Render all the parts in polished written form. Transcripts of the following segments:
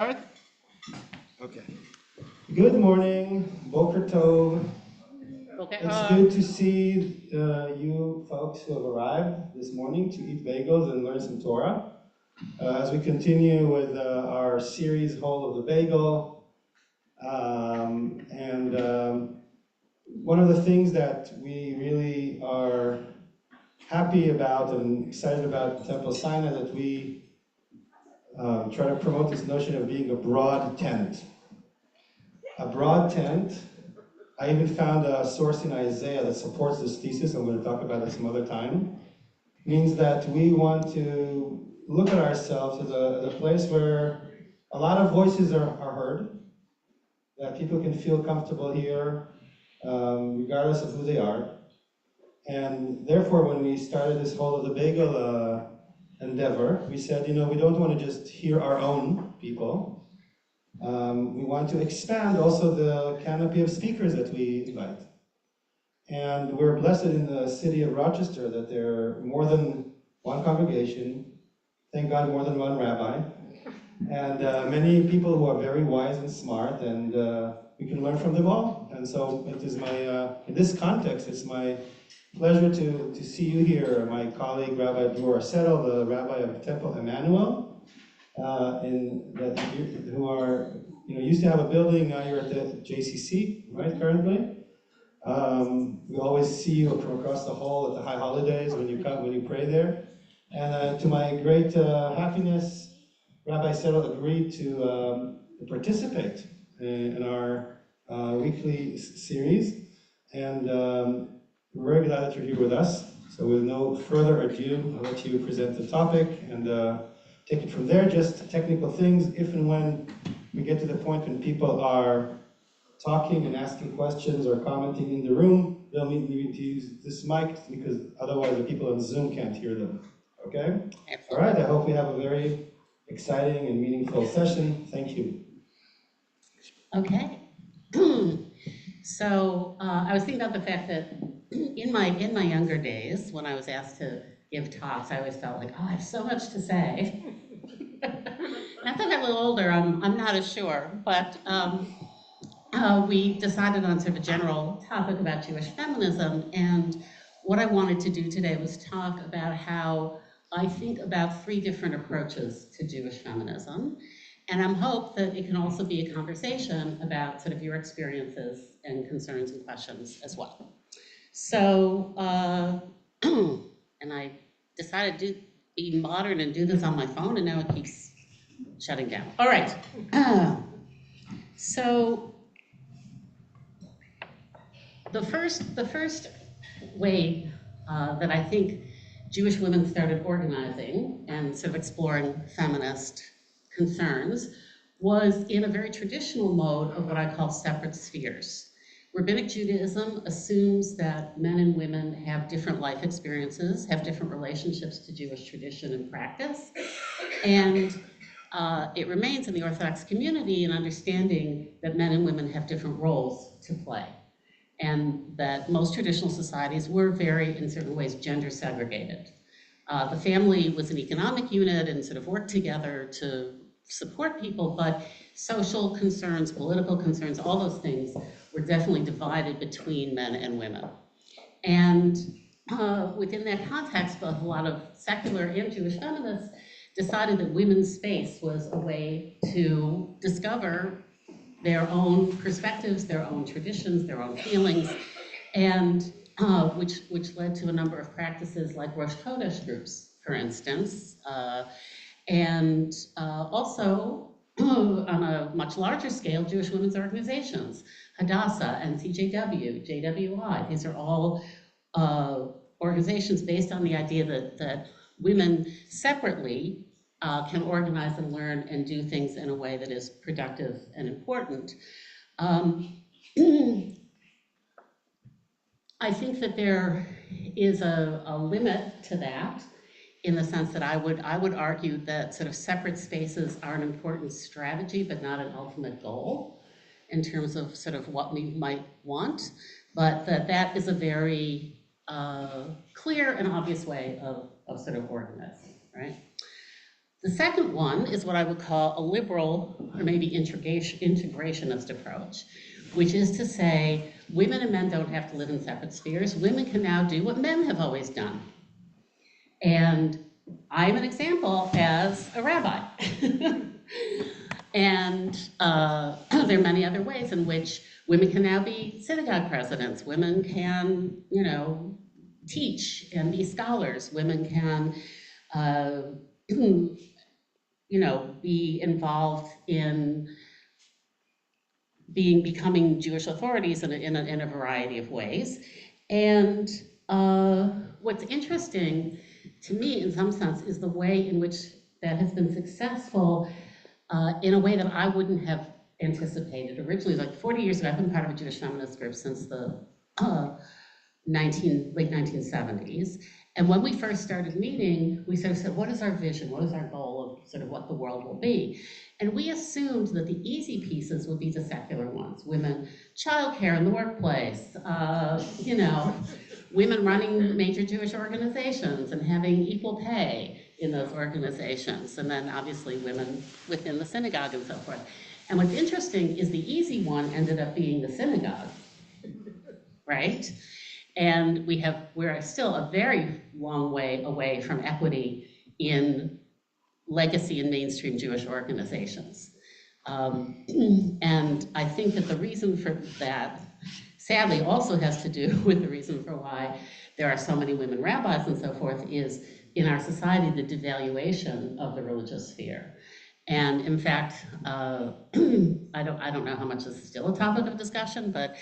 Okay. Good morning, Boker Tov. It's good to see you folks who have arrived this morning to eat bagels and learn some Torah. As we continue with our series, Whole of the Bagel. One of the things that we really are happy about and excited about Temple Sinai that we try to promote this notion of being a broad tent. A broad tent. I even found a source in Isaiah that supports this thesis. I'm going to talk about it some other time. Means that we want to look at ourselves as a place where a lot of voices are heard, that people can feel comfortable here, regardless of who they are. And therefore, when we started this Whole of the Bagel endeavor, we said, we don't want to just hear our own people. We want to expand also the canopy of speakers that we invite. And we're blessed in the city of Rochester that there are more than one congregation, thank God more than one rabbi, and many people who are very wise and smart, and we can learn from them all. And so it is my, in this context, it's my pleasure to see you here, my colleague Rabbi Drorah Setel, the rabbi of Temple Emanuel, who are, used to have a building, now you're at the JCC, right, currently? We always see you from across the hall at the high holidays when you pray there. And to my great happiness, Rabbi Setel agreed to participate in our weekly series. And we're very glad that you're here with us. So with no further ado, I'll let you present the topic and take it from there. Just technical things. If and when we get to the point when people are talking and asking questions or commenting in the room, they'll need to use this mic because otherwise the people on Zoom can't hear them. Okay? All right, I hope we have a very exciting and meaningful session. Thank you. Okay. So I was thinking about the fact that in my younger days, when I was asked to give talks, I always felt like, oh, I have so much to say. Now that I'm a little older, I'm not as sure, but we decided on sort of a general topic about Jewish feminism, and what I wanted to do today was talk about how I think about three different approaches to Jewish feminism, and I'm hope that it can also be a conversation about sort of your experiences and concerns and questions as well. So, and I decided to be modern and do this on my phone, and now it keeps shutting down. All right. So the first way that I think Jewish women started organizing and sort of exploring feminist concerns was in a very traditional mode of what I call separate spheres. Rabbinic Judaism assumes that men and women have different life experiences, have different relationships to Jewish tradition and practice, and it remains in the Orthodox community an understanding that men and women have different roles to play, and that most traditional societies were very, in certain ways, gender segregated. The family was an economic unit and sort of worked together to support people, but social concerns, political concerns, all those things were definitely divided between men and women. And within that context, both a lot of secular and Jewish feminists decided that women's space was a way to discover their own perspectives, their own traditions, their own feelings, and which led to a number of practices like Rosh Chodesh groups, for instance, and also on a much larger scale, Jewish women's organizations, Hadassah, NCJW, JWI. These are all organizations based on the idea that women separately can organize and learn and do things in a way that is productive and important. I think that there is a limit to that, in the sense that I would argue that sort of separate spaces are an important strategy, but not an ultimate goal in terms of sort of what we might want, but that is a very clear and obvious way of sort of organizing, right? The second one is what I would call a liberal or maybe integrationist approach, which is to say women and men don't have to live in separate spheres. Women can now do what men have always done. And I'm an example as a rabbi. And there are many other ways in which women can now be synagogue presidents. Women can, teach and be scholars. Women can, be involved in becoming Jewish authorities in a variety of ways. And what's interesting to me, in some sense, is the way in which that has been successful in a way that I wouldn't have anticipated originally. Like 40 years ago, I've been part of a Jewish feminist group since the late 1970s. And when we first started meeting, we sort of said, what is our vision? What is our goal of sort of what the world will be? And we assumed that the easy pieces would be the secular ones. Women, childcare in the workplace, women running major Jewish organizations and having equal pay in those organizations. And then obviously women within the synagogue and so forth. And what's interesting is the easy one ended up being the synagogue, right? And we're still a very long way away from equity in legacy and mainstream Jewish organizations. And I think that the reason for that, sadly, also has to do with the reason for why there are so many women rabbis and so forth, is in our society, the devaluation of the religious sphere. And in fact, I don't know how much this is still a topic of discussion, but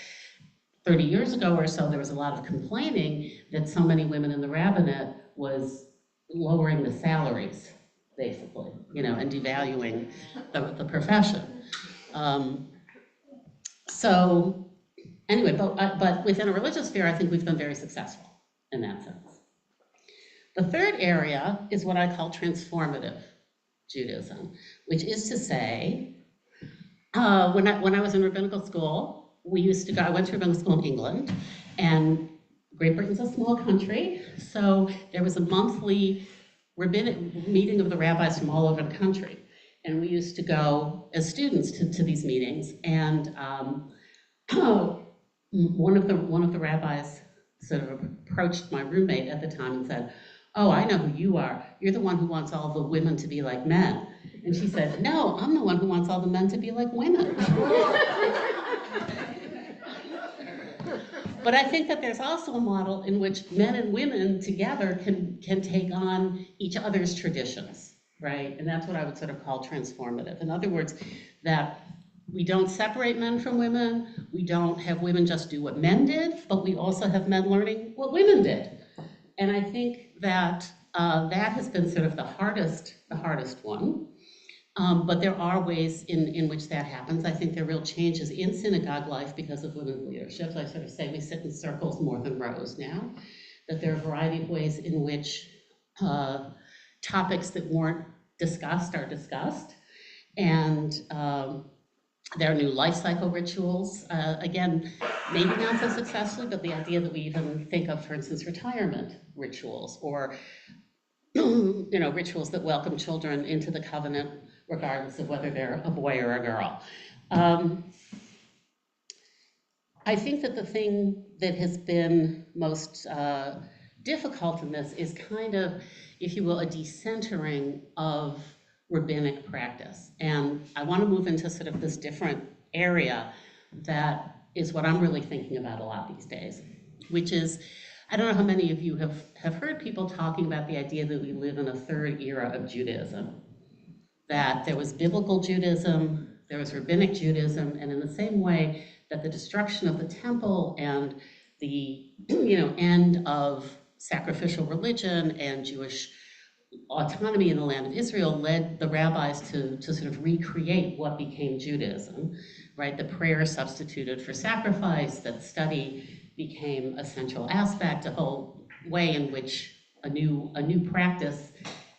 30 years ago or so, there was a lot of complaining that so many women in the rabbinate was lowering the salaries, basically, and devaluing the profession. So anyway, but within a religious sphere, I think we've been very successful in that sense. The third area is what I call transformative Judaism, which is to say, when I was in rabbinical school, I went to rabbinical school in England, and Great Britain's a small country, so there was a monthly rabbinic meeting of the rabbis from all over the country. And we used to go as students to these meetings, and one of the rabbis sort of approached my roommate at the time and said, "Oh, I know who you are. You're the one who wants all the women to be like men." And she said, "No, I'm the one who wants all the men to be like women." But I think that there's also a model in which men and women together can take on each other's traditions, right? And that's what I would sort of call transformative. In other words, that we don't separate men from women, we don't have women just do what men did, but we also have men learning what women did. And I think that that has been sort of the hardest one. But there are ways in which that happens. I think there are real changes in synagogue life because of women's leadership. I sort of say we sit in circles more than rows now, that there are a variety of ways in which topics that weren't discussed are discussed. And there are new life cycle rituals. Again, maybe not so successfully, but the idea that we even think of, for instance, retirement rituals or rituals that welcome children into the covenant, regardless of whether they're a boy or a girl. I think that the thing that has been most difficult in this is kind of, if you will, a decentering of rabbinic practice. And I want to move into sort of this different area that is what I'm really thinking about a lot these days, which is, I don't know how many of you have heard people talking about the idea that we live in a third era of Judaism, that there was biblical Judaism, there was rabbinic Judaism, and in the same way that the destruction of the temple and the end of sacrificial religion and Jewish autonomy in the land of Israel led the rabbis to sort of recreate what became Judaism, right? The prayer substituted for sacrifice, that study became a central aspect, a whole way in which a new practice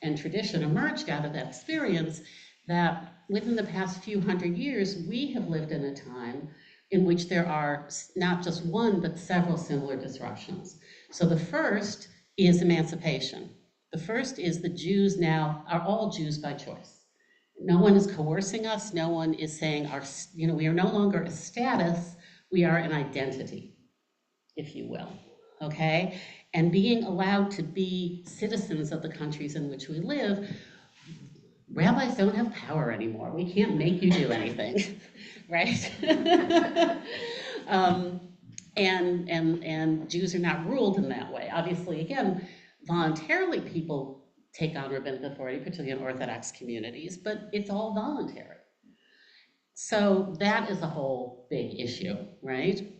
and tradition emerged out of that experience, that within the past few hundred years, we have lived in a time in which there are not just one, but several similar disruptions. So the first is emancipation, The first is the Jews now are all Jews by choice. No one is coercing us. No one is saying we are no longer a status, we are an identity, if you will, okay? And being allowed to be citizens of the countries in which we live, rabbis don't have power anymore. We can't make you do anything, right? And Jews are not ruled in that way. Obviously, again, voluntarily people take on rabbinic authority, particularly in Orthodox communities, but it's all voluntary. So that is a whole big issue, right?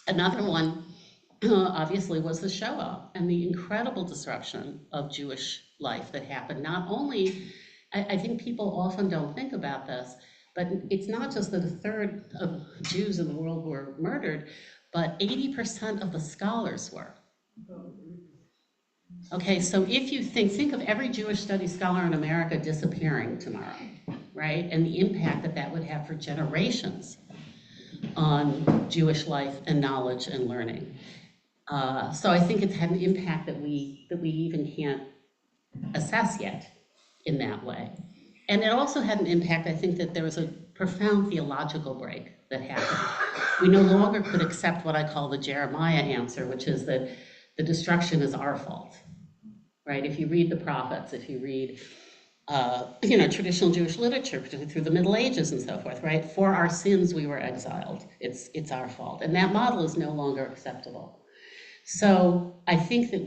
Another one, obviously, was the Shoah and the incredible disruption of Jewish life that happened. Not only, I think people often don't think about this, but it's not just that a third of Jews in the world were murdered, but 80% of the scholars were. Okay, so if you think of every Jewish studies scholar in America disappearing tomorrow, right? And the impact that that would have for generations on Jewish life and knowledge and learning. So I think it's had an impact that we even can't assess yet in that way. And it also had an impact, I think, that there was a profound theological break that happened. We no longer could accept what I call the Jeremiah answer, which is that the destruction is our fault, right? If you read the prophets, if you read traditional Jewish literature, particularly through the Middle Ages and so forth, right? For our sins we were exiled. It's our fault. And that model is no longer acceptable. So I think that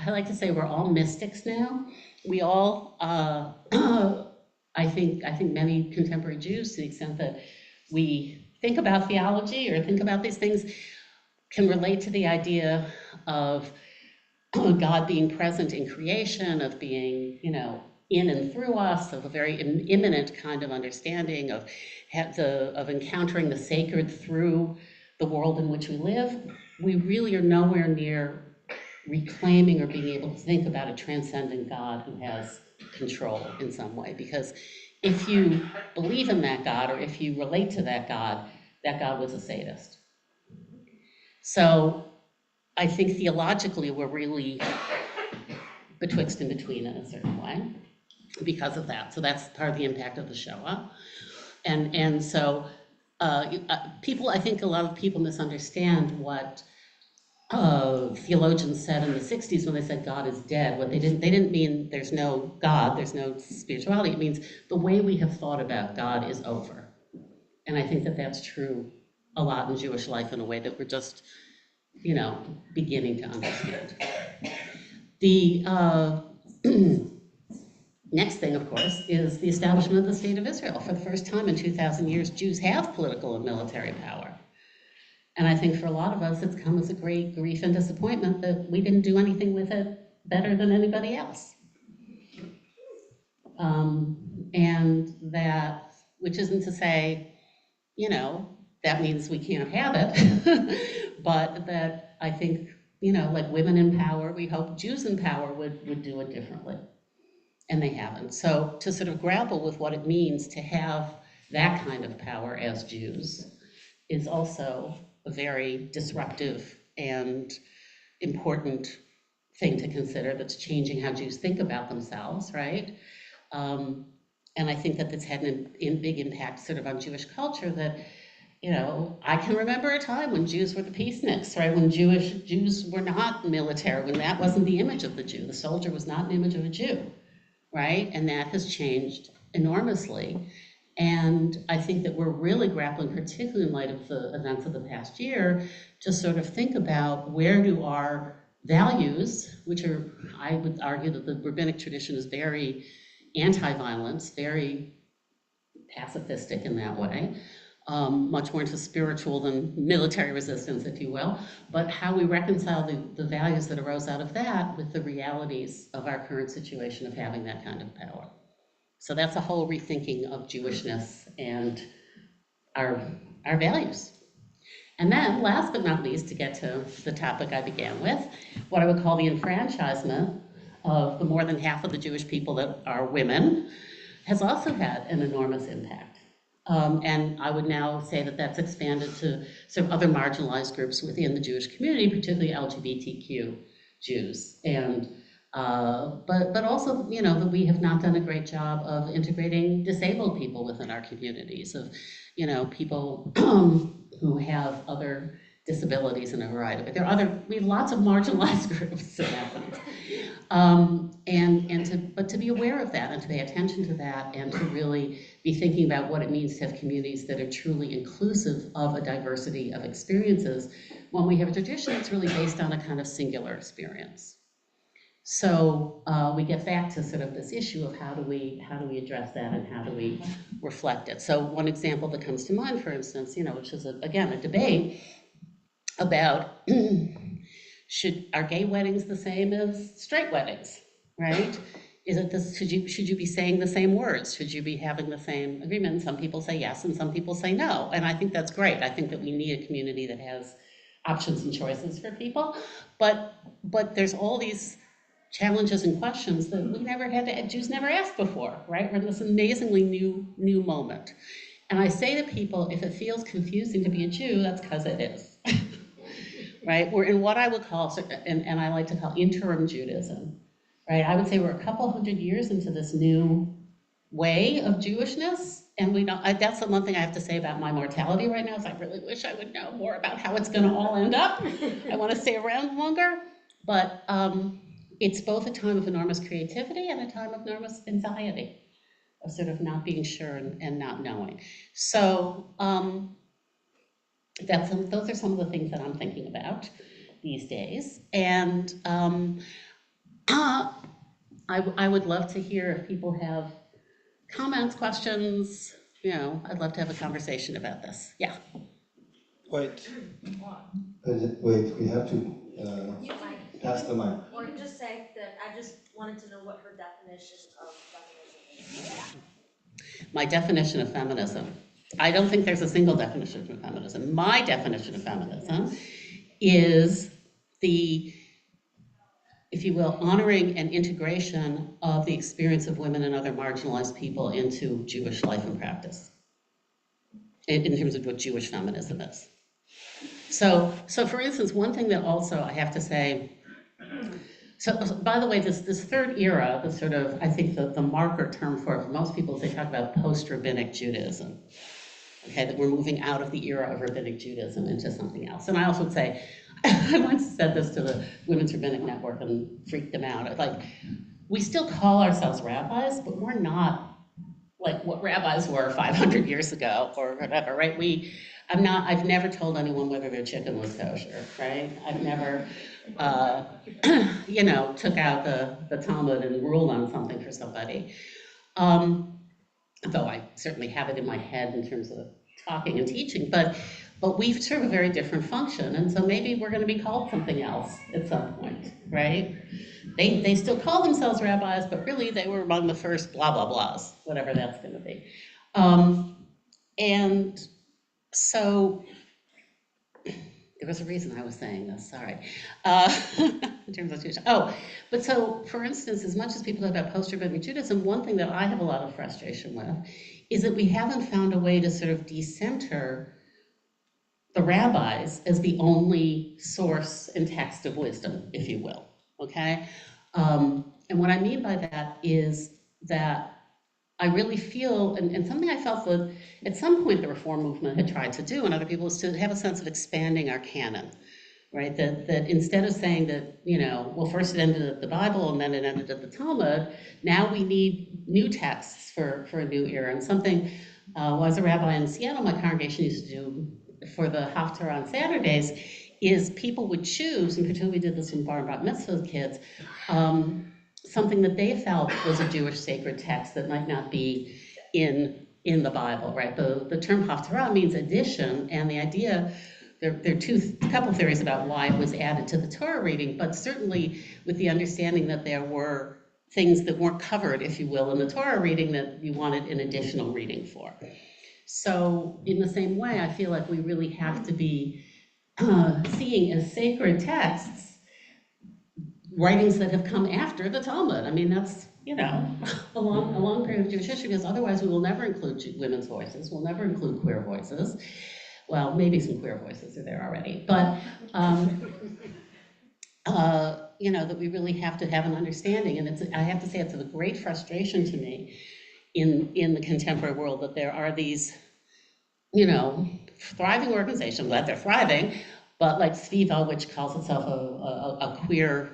I like to say we're all mystics now. We all, I think many contemporary Jews, to the extent that we think about theology or think about these things, can relate to the idea of God being present in creation, of being, in and through us, of a very immanent kind of understanding of encountering the sacred through the world in which we live. We really are nowhere near reclaiming or being able to think about a transcendent God who has control in some way. Because if you believe in that God, or if you relate to that God was a sadist. So I think theologically we're really betwixt and between in a certain way because of that. So that's part of the impact of the Shoah. And so people, I think a lot of people misunderstand what theologians said in the 60s when they said God is dead. What they didn't mean there's no God, there's no spirituality. It means the way we have thought about God is over. And I think that that's true a lot in Jewish life in a way that we're just, beginning to understand. The next thing, of course, is the establishment of the State of Israel. For the first time in 2,000 years, Jews have political and military power. And I think for a lot of us, it's come as a great grief and disappointment that we didn't do anything with it better than anybody else. And that, which isn't to say, that means we can't have it, but that I think, like women in power, we hope Jews in power would do it differently. And they haven't. So to sort of grapple with what it means to have that kind of power as Jews is also a very disruptive and important thing to consider that's changing how Jews think about themselves, right? And I think that that's had a big impact sort of on Jewish culture that, I can remember a time when Jews were the peaceniks, right? When Jews were not military, when that wasn't the image of the Jew. The soldier was not an image of a Jew, right? And that has changed enormously. And I think that we're really grappling, particularly in light of the events of the past year, to sort of think about where do our values, which are, I would argue that the rabbinic tradition is very anti-violence, very pacifistic in that way, much more into spiritual than military resistance, if you will, but how we reconcile the values that arose out of that with the realities of our current situation of having that kind of power. So that's a whole rethinking of Jewishness and our values. And then, last but not least, to get to the topic I began with, what I would call the enfranchisement of the more than half of the Jewish people that are women has also had an enormous impact. And I would now say that that's expanded to sort of other marginalized groups within the Jewish community, particularly LGBTQ Jews. And But also, you know, that we have not done a great job of integrating disabled people within our communities, of, you know, people who have other disabilities in a variety of, we have lots of marginalized groups in essence. But to be aware of that and to pay attention to that and to really be thinking about what it means to have communities that are truly inclusive of a diversity of experiences when we have a tradition that's really based on a kind of singular experience. So we get back to sort of this issue of how do we address that and how do we reflect it. So one example that comes to mind, for instance, you know, which is again a debate about are gay weddings the same as straight weddings, right? Is it this, should you be saying the same words? Should you be having the same agreement? Some people say yes and some people say no. And I think that's great. I think that we need a community that has options and choices for people. But there's all these challenges and questions that Jews never asked before, right? We're in this amazingly new moment. And I say to people, if it feels confusing to be a Jew, that's because it is. Right? We're in what I would call, and I like to call interim Judaism, right? I would say we're a couple hundred years into this new way of Jewishness, and we don't, that's the one thing I have to say about my mortality right now, is I really wish I would know more about how it's gonna all end up. I wanna stay around longer, but it's both a time of enormous creativity and a time of enormous anxiety, of sort of not being sure and not knowing. So, those are some of the things that I'm thinking about these days. And I would love to hear if people have comments, questions. You know, I'd love to have a conversation about this. Yeah. Wait, we have to pass the mic. Or just say that I just wanted to know what her definition of feminism is. My definition of feminism. I don't think there's a single definition of feminism. My definition of feminism is the, if you will, honoring and integration of the experience of women and other marginalized people into Jewish life and practice, in terms of what Jewish feminism is. So for instance, one thing that also I have to say, so by the way, this third era, the sort of, I think the marker term for it, for most people, they talk about post-rabbinic Judaism. Okay, that we're moving out of the era of rabbinic Judaism into something else. And I also would say, I once said this to the Women's Rabbinic Network and freaked them out. Like, we still call ourselves rabbis, but we're not like what rabbis were 500 years ago or whatever, right? I've never told anyone whether their chicken was kosher, right? I've never, took out the Talmud and ruled on something for somebody. Though I certainly have it in my head in terms of talking and teaching, but we serve a very different function, and so maybe we're going to be called something else at some point, right? They still call themselves rabbis, but really they were among the first blah, blah, blahs, whatever that's going to be. And so, there was a reason I was saying this, sorry. In terms of Jewish. But so, for instance, as much as people talk about post-rabbinic Judaism, one thing that I have a lot of frustration with is that we haven't found a way to sort of decenter the rabbis as the only source and text of wisdom, if you will, okay? And what I mean by that is that I really feel, and something I felt that at some point the Reform movement had tried to do, and other people, is to have a sense of expanding our canon, right? That instead of saying that, well, first it ended at the Bible and then it ended at the Talmud, now we need new texts for a new era. And something, as a rabbi in Seattle, my congregation used to do for the Haftarah on Saturdays, is people would choose, and particularly we did this in Bar and Bat Mitzvah kids, something that they felt was a Jewish sacred text that might not be in the Bible, right? The term Haftarah means addition, and the idea, there are a couple theories about why it was added to the Torah reading, but certainly with the understanding that there were things that weren't covered, if you will, in the Torah reading that you wanted an additional reading for. So in the same way, I feel like we really have to be seeing as sacred texts writings that have come after the Talmud. I mean, that's, a long period of Jewish history, because otherwise we will never include women's voices, we'll never include queer voices. Well, maybe some queer voices are there already, but that we really have to have an understanding. And I have to say, it's a great frustration to me in the contemporary world that there are these, thriving organizations. I'm glad they're thriving, but like Sviva, which calls itself a queer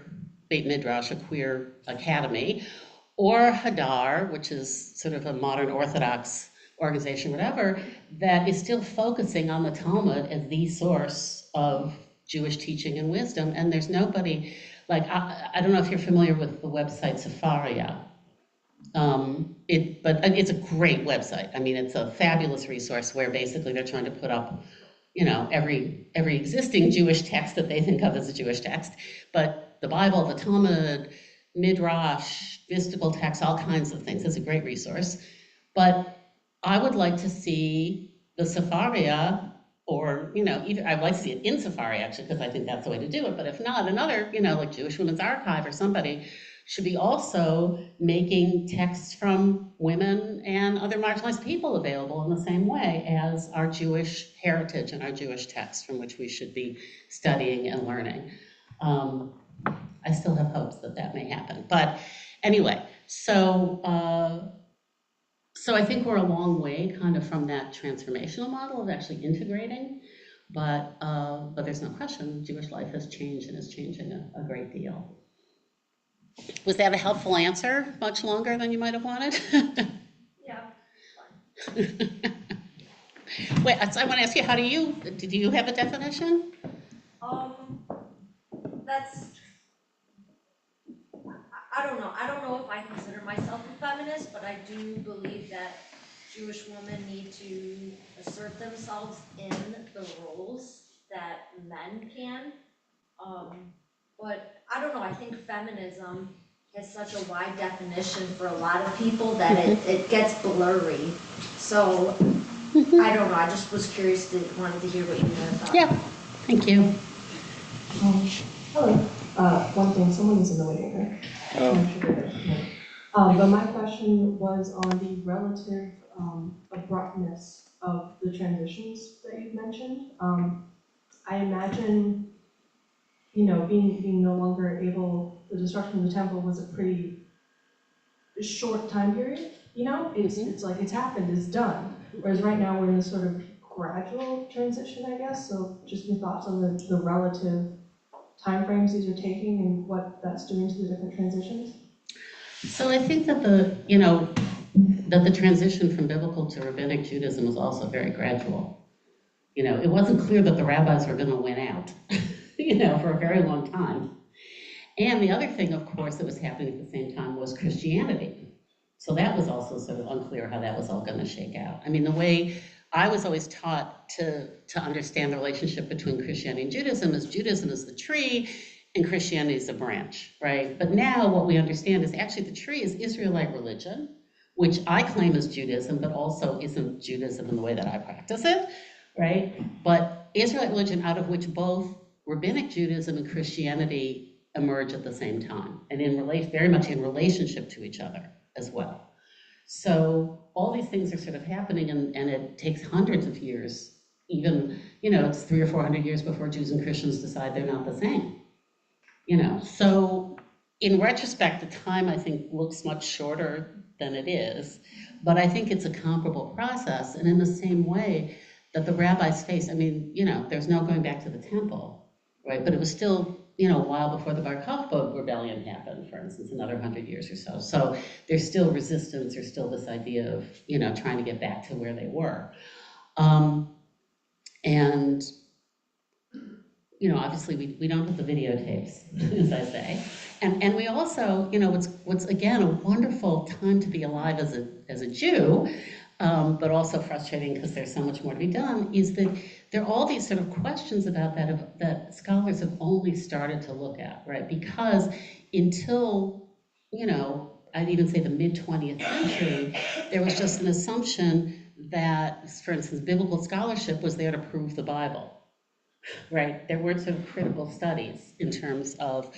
Beit Midrash, a queer academy, or Hadar, which is sort of a modern Orthodox organization, whatever, that is still focusing on the Talmud as the source of Jewish teaching and wisdom. And there's nobody, like, I don't know if you're familiar with the website Sefaria. But it's a great website. I mean, it's a fabulous resource where basically they're trying to put up, every existing Jewish text that they think of as a Jewish text, but the Bible, the Talmud, Midrash, mystical texts, all kinds of things. It's a great resource. But I would like to see the Sefaria, or, either, I'd like to see it in Sefaria, actually, because I think that's the way to do it. But if not, another, like Jewish Women's Archive or somebody should be also making texts from women and other marginalized people available in the same way as our Jewish heritage and our Jewish texts from which we should be studying and learning. I still have hopes that that may happen. But anyway, so I think we're a long way kind of from that transformational model of actually integrating, but there's no question Jewish life has changed and is changing a great deal. Was that a helpful answer? Much longer than you might have wanted? Yeah. Wait, so I want to ask you, do you have a definition? That's, I don't know. I don't know if I consider myself a feminist, but I do believe that Jewish women need to assert themselves in the roles that men can. But I don't know, I think feminism has such a wide definition for a lot of people that it gets blurry. So I don't know, I just was curious, wanted to hear what you had thought. Yeah, thank you. Hello. One thing, someone is in the waiting room. But my question was on the relative abruptness of the transitions that you've mentioned. I imagine, being no longer able, the destruction of the temple was a pretty short time period. It's like it's happened, it's done. Whereas right now we're in this sort of gradual transition, I guess. So just your thoughts on the relative timeframes these are taking and what that's doing to the different transitions? So I think that the transition from biblical to rabbinic Judaism was also very gradual. It wasn't clear that the rabbis were going to win out, for a very long time. And the other thing, of course, that was happening at the same time was Christianity. So that was also sort of unclear how that was all going to shake out. I mean, the way I was always taught to understand the relationship between Christianity and Judaism is the tree and Christianity is the branch, right? But now what we understand is actually the tree is Israelite religion, which I claim is Judaism, but also isn't Judaism in the way that I practice it, right? But Israelite religion, out of which both rabbinic Judaism and Christianity emerge at the same time, and very much in relationship to each other as well. So all these things are sort of happening, and it takes hundreds of years, even, it's 300 or 400 years before Jews and Christians decide they're not the same. So in retrospect, the time I think looks much shorter than it is, but I think it's a comparable process. And in the same way that the rabbis faced, there's no going back to the temple, right? But it was still, a while before the Bar Kokhba rebellion happened, for instance, another 100 years or so. So there's still resistance, there's still this idea of, trying to get back to where they were. And obviously we don't have the videotapes, as I say. And we also, what's again, a wonderful time to be alive as a Jew, but also frustrating because there's so much more to be done, is that there are all these sort of questions about that scholars have only started to look at, right? Because until, I'd even say the mid-20th century, there was just an assumption that, for instance, biblical scholarship was there to prove the Bible. Right, there weren't sort of critical studies in terms of,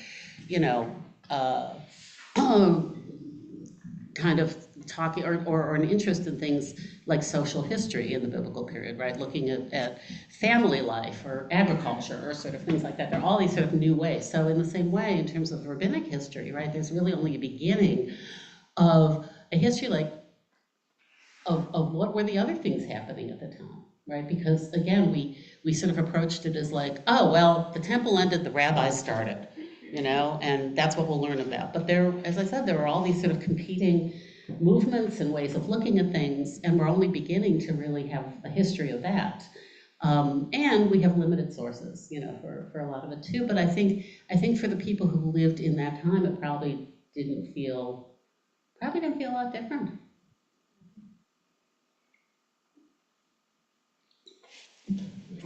kind of talking or an interest in things like social history in the biblical period, right? Looking at family life or agriculture or sort of things like that. There are all these sort of new ways. So in the same way, in terms of rabbinic history, right, there's really only a beginning of a history like of what were the other things happening at the time, right? Because again, we sort of approached it as like, oh, well, the temple ended, the rabbis started, and that's what we'll learn about. But there, as I said, there are all these sort of competing movements and ways of looking at things, and we're only beginning to really have a history of that. And we have limited sources, for a lot of it too. But I think for the people who lived in that time, it probably didn't feel a lot different.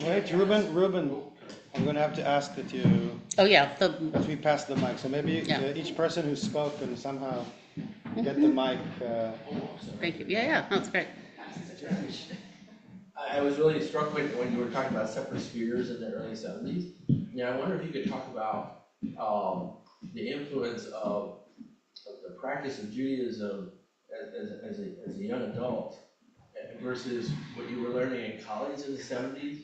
Wait, Ruben, I'm going to have to ask that Oh yeah, that we pass the mic. So maybe each person who spoke can somehow get the mic. thank you. Yeah, that's great. I was really struck when you were talking about separate spheres in the early 70s. Now, I wonder if you could talk about the influence of the practice of Judaism as a young adult versus what you were learning in college in the 70s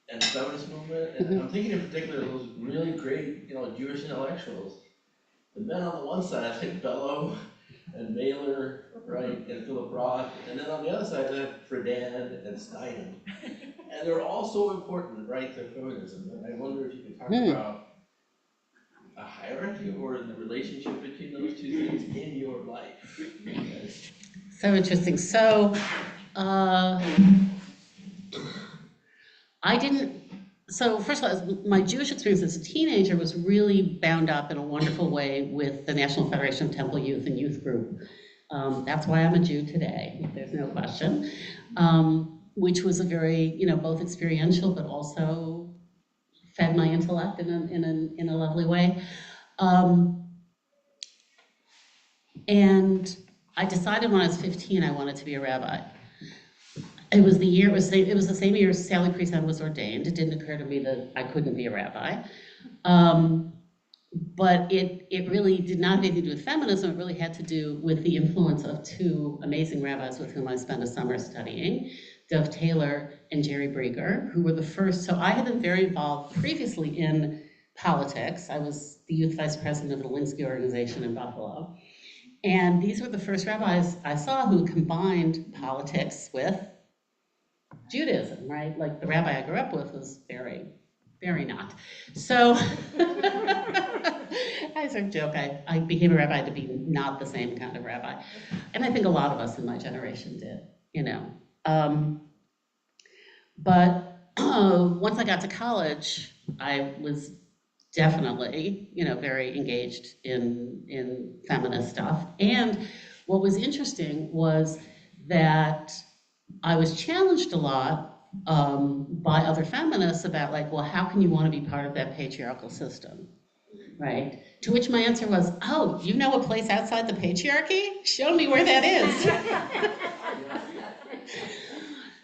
and the feminist movement. And I'm thinking in particular of those really great, Jewish intellectuals. The men on the one side, like Bellow and Mailer, right, and Philip Roth, and then on the other side, Friedan and Steinem. And they're all so important, right, to feminism. And I wonder if you could talk about a hierarchy or the relationship between those two things in your life. So interesting. So, so first of all, my Jewish experience as a teenager was really bound up in a wonderful way with the National Federation of Temple Youth and Youth Group. That's why I'm a Jew today, there's no question. Which was a very, both experiential, but also fed my intellect in a lovely way. And I decided when I was 15 I wanted to be a rabbi. It was the same year Sally Priesand was ordained. It didn't occur to me that I couldn't be a rabbi. But it really did not have anything to do with feminism. It really had to do with the influence of two amazing rabbis with whom I spent a summer studying, Dov Taylor and Jerry Brieger, who were the first. So I had been very involved previously in politics. I was the youth vice president of the Linsky organization in Buffalo. And these were the first rabbis I saw who combined politics with Judaism, right? Like the rabbi I grew up with was very, very not. So I sort of joke, I became a rabbi to be not the same kind of rabbi. And I think a lot of us in my generation did, But once I got to college, I was definitely, very engaged in feminist stuff. And what was interesting was that I was challenged a lot by other feminists about like, well, how can you want to be part of that patriarchal system, right? To which my answer was, oh, you know a place outside the patriarchy? Show me where that is.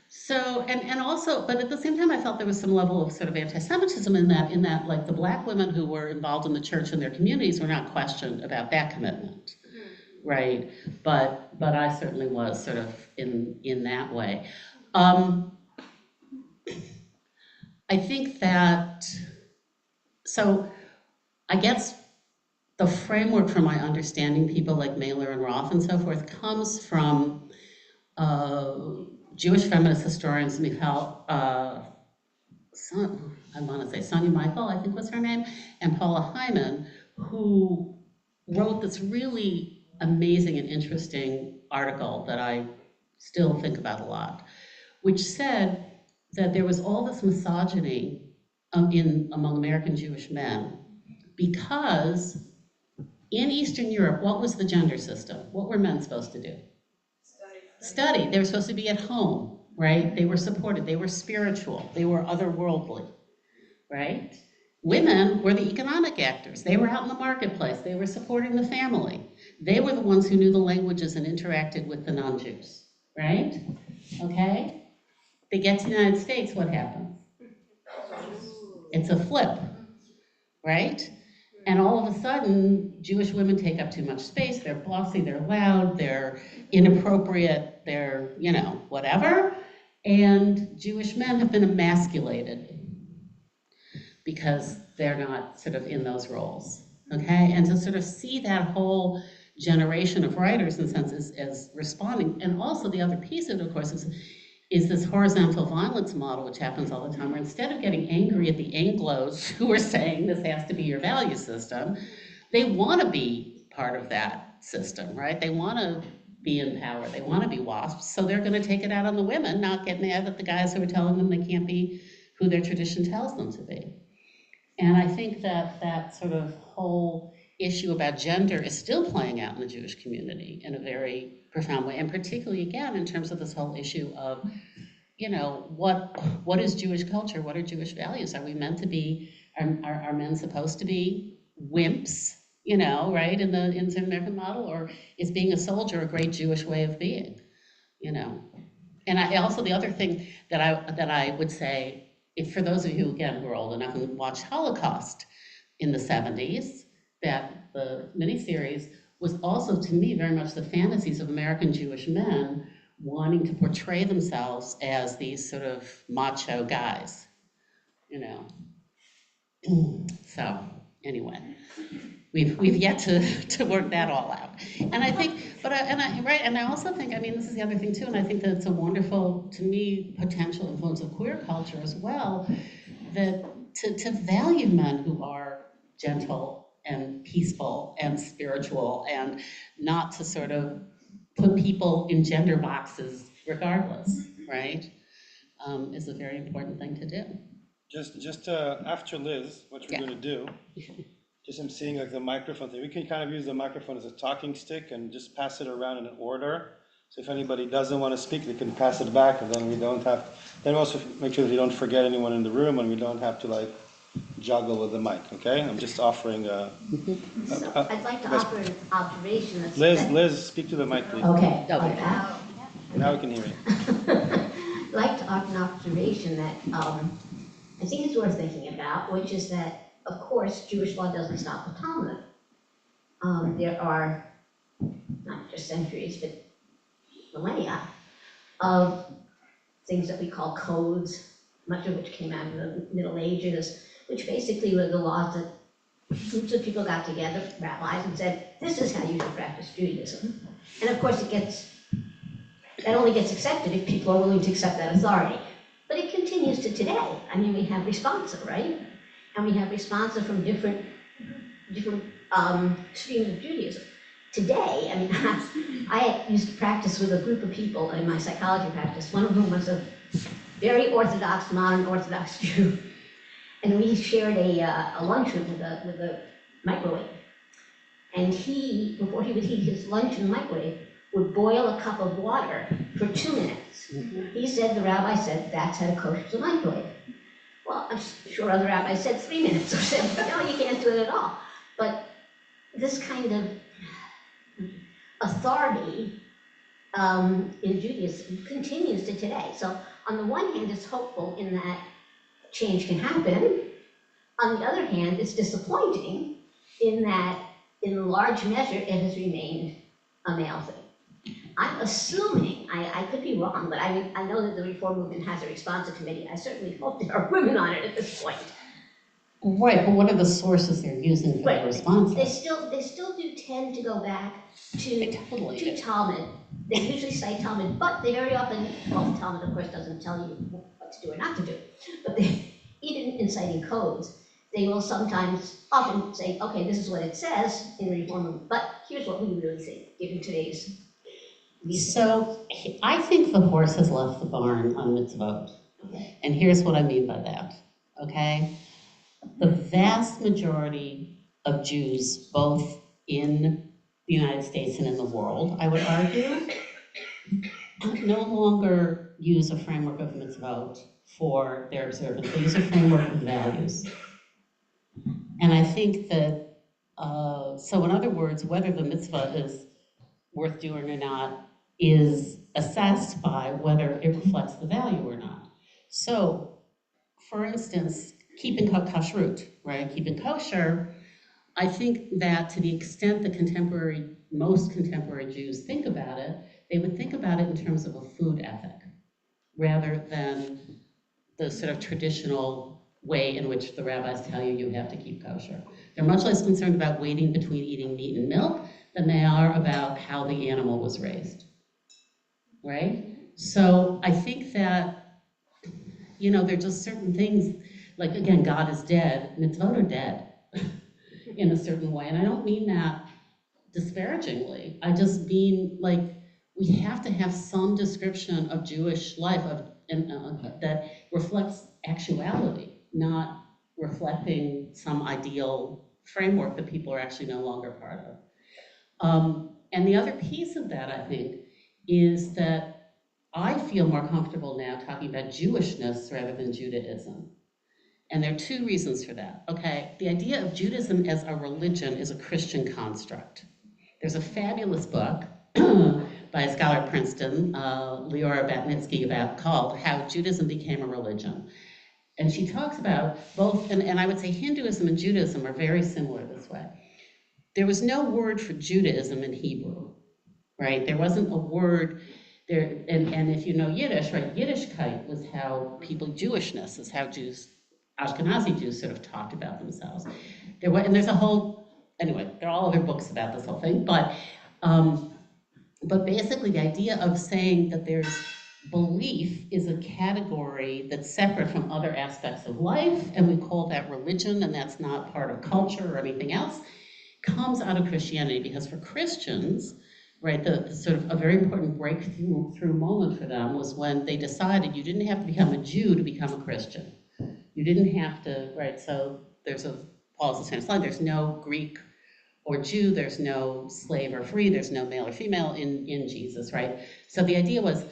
So, and also, but at the same time, I felt there was some level of sort of anti-Semitism in that like the Black women who were involved in the church and their communities were not questioned about that commitment, right? But I certainly was sort of in that way. I think that, so I guess the framework for my understanding people like Mailer and Roth and so forth comes from Jewish feminist historians, I want to say Sonia Michael, I think was her name, and Paula Hyman, who wrote this really amazing and interesting article that I still think about a lot, which said that there was all this misogyny among American Jewish men because in Eastern Europe, what was the gender system? What were men supposed to do? Study. They were supposed to be at home, right? They were supported. They were spiritual. They were otherworldly, right? Women were the economic actors. They were out in the marketplace. They were supporting the family. They were the ones who knew the languages and interacted with the non-Jews, right? Okay? They get to the United States, what happens? It's a flip, right? And all of a sudden, Jewish women take up too much space, they're bossy, they're loud, they're inappropriate, they're, whatever. And Jewish men have been emasculated because they're not sort of in those roles, okay? And to sort of see that whole generation of writers, in a sense, as responding. And also the other piece of it, of course, is this horizontal violence model, which happens all the time, where instead of getting angry at the Anglos who are saying this has to be your value system, they want to be part of that system, right? They want to be in power, they want to be WASPs, so they're going to take it out on the women, not get mad at the guys who are telling them they can't be who their tradition tells them to be. And I think that sort of whole issue about gender is still playing out in the Jewish community in a very profound way, and particularly, again, in terms of this whole issue of, what is Jewish culture? What are Jewish values? Are we meant to be, are men supposed to be wimps, right, in the American model? Or is being a soldier a great Jewish way of being, And I also, the other thing that I would say, if for those of you, again, who are old enough and watched Holocaust in the 70s, that the miniseries was also, to me, very much the fantasies of American Jewish men wanting to portray themselves as these sort of macho guys, So, anyway, we've yet to work that all out. And I think, and I also think, this is the other thing too, and I think that it's a wonderful, to me, potential influence of queer culture as well, that to value men who are gentle and peaceful and spiritual, and not to sort of put people in gender boxes regardless, right? Is a very important thing to do. Just after Liz, what we're gonna do, just I'm seeing like the microphone thing. We can kind of use the microphone as a talking stick and just pass it around in an order. So if anybody doesn't want to speak, they can pass it back, and then we don't have, then also make sure that you don't forget anyone in the room, and we don't have to like juggle with the mic, okay? I'm just offering So I'd like to offer an observation that's... Liz, speak to the mic, please. Okay. Now we can hear you. I'd like to offer an observation that I think it's worth thinking about, which is that, of course, Jewish law doesn't stop the Talmud. There are, not just centuries, but millennia of things that we call codes, much of which came out of the Middle Ages, which basically were the laws that groups of people got together, rabbis, and said, this is how you should practice Judaism. And of course, that only gets accepted if people are willing to accept that authority. But it continues to today. We have responsa, right? And we have responsa from different streams of Judaism. Today, I used to practice with a group of people in my psychology practice, one of whom was a very Orthodox, modern Orthodox Jew. And we shared a lunchroom with a microwave. And he, before he would heat his lunch in the microwave, would boil a cup of water for 2 minutes. He said, the rabbi said, that's how to kosher the microwave. Well, I'm sure other rabbis said 3 minutes, or said, no, you can't do it at all. But this kind of authority in Judaism continues to today. So on the one hand, it's hopeful in that change can happen. On the other hand, it's disappointing in that, in large measure, it has remained a male thing. I'm assuming, I could be wrong, but I know that the Reform Movement has a responsive committee. I certainly hope there are women on it at this point. Right, but what are the sources they're using for the response? They still do tend to go back to Talmud. They usually cite Talmud, but they very often, well, the Talmud of course doesn't tell you what to do or not to do, but even in citing codes, they will often say, okay, this is what it says in the Reform Movement, but here's what we really think, given today's reason. So I think the horse has left the barn on mitzvot. Okay. And here's what I mean by that, okay? The vast majority of Jews, both in the United States and in the world, I would argue, no longer use a framework of mitzvot for their observance. They use a framework of values. And I think that, so in other words, whether the mitzvah is worth doing or not is assessed by whether it reflects the value or not. So, for instance, keeping kashrut, right? Keeping kosher I think that to the extent that most contemporary Jews think about it, they would think about it in terms of a food ethic, rather than the sort of traditional way in which the rabbis tell you have to keep kosher. They're much less concerned about waiting between eating meat and milk than they are about how the animal was raised, right? So I think that, there are just certain things, like again, God is dead, mitzvot are dead in a certain way. And I don't mean that disparagingly. I just mean like we have to have some description of Jewish life that reflects actuality, not reflecting some ideal framework that people are actually no longer part of. And the other piece of that, I think, is that I feel more comfortable now talking about Jewishness rather than Judaism. And there are two reasons for that. Okay, the idea of Judaism as a religion is a Christian construct. There's a fabulous book by a scholar at Princeton, Leora Batnitsky, called How Judaism Became a Religion. And she talks about both, and I would say Hinduism and Judaism are very similar this way. There was no word for Judaism in Hebrew, right? There wasn't a word there, and if you know Yiddish, right, Yiddishkeit was how Jewishness is how Ashkenazi Jews sort of talked about themselves. And there's a whole, anyway, there are all other books about this whole thing, but basically the idea of saying that there's belief is a category that's separate from other aspects of life, and we call that religion, and that's not part of culture or anything else, comes out of Christianity, because for Christians, right, the sort of a very important breakthrough moment for them was when they decided you didn't have to become a Jew to become a Christian. You didn't have to, right, so Paul's the same slide, there's no Greek or Jew, there's no slave or free, there's no male or female in Jesus, right? So the idea was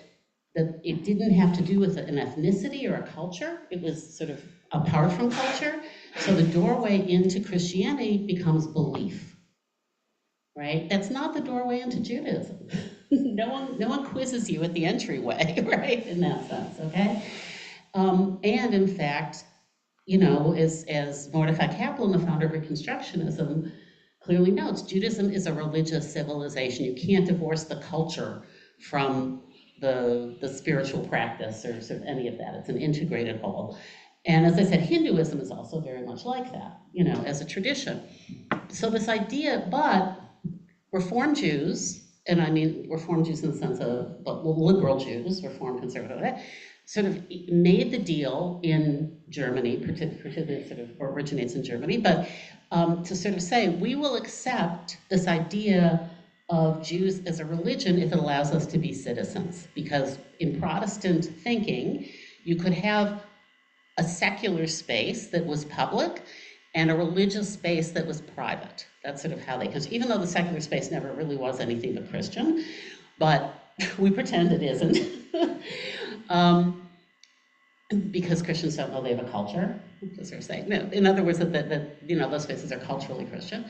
that it didn't have to do with an ethnicity or a culture, it was sort of apart from culture. So the doorway into Christianity becomes belief, right? That's not the doorway into Judaism. No one quizzes you at the entryway, right, in that sense, okay? And in fact, as Mordecai Kaplan, the founder of Reconstructionism, clearly notes, Judaism is a religious civilization. You can't divorce the culture from the spiritual practice or sort of any of that. It's an integrated whole. And as I said, Hinduism is also very much like that, as a tradition. So this idea, but Reform Jews, and I mean Reform Jews in the sense of, but liberal Jews, Reform conservative, sort of made the deal in Germany, particularly sort of originates in Germany, but to sort of say, we will accept this idea of Jews as a religion if it allows us to be citizens. Because in Protestant thinking, you could have a secular space that was public and a religious space that was private. That's sort of how because even though the secular space never really was anything but Christian, but we pretend it isn't. Because Christians don't know they have a culture, as they're saying. No, in other words, that those spaces are culturally Christian.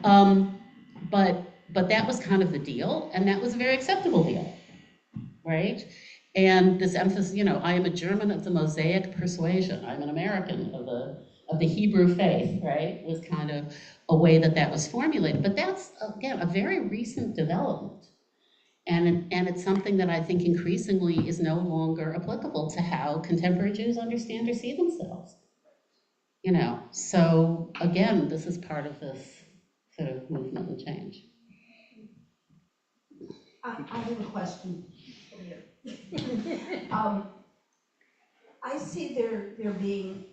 But that was kind of the deal, and that was a very acceptable deal, right? And this emphasis, I am a German of the Mosaic persuasion. I'm an American of the Hebrew faith, right? Was kind of a way that was formulated. But that's, again, a very recent development. And it's something that I think increasingly is no longer applicable to how contemporary Jews understand or see themselves. So again, this is part of this sort of movement and change. I have a question for you. I see there being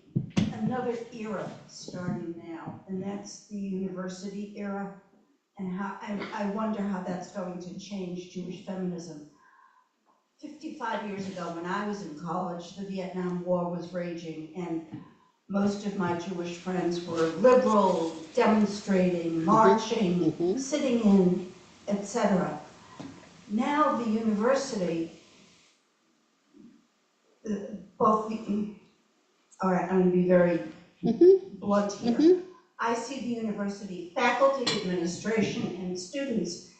another era starting now, and that's the university era. And how I wonder how that's going to change Jewish feminism. 55 years ago, when I was in college, the Vietnam War was raging, and most of my Jewish friends were liberal, demonstrating, marching, sitting in, etc. Now the university, all right, I'm going to be very blunt here. I see the university faculty, administration, and students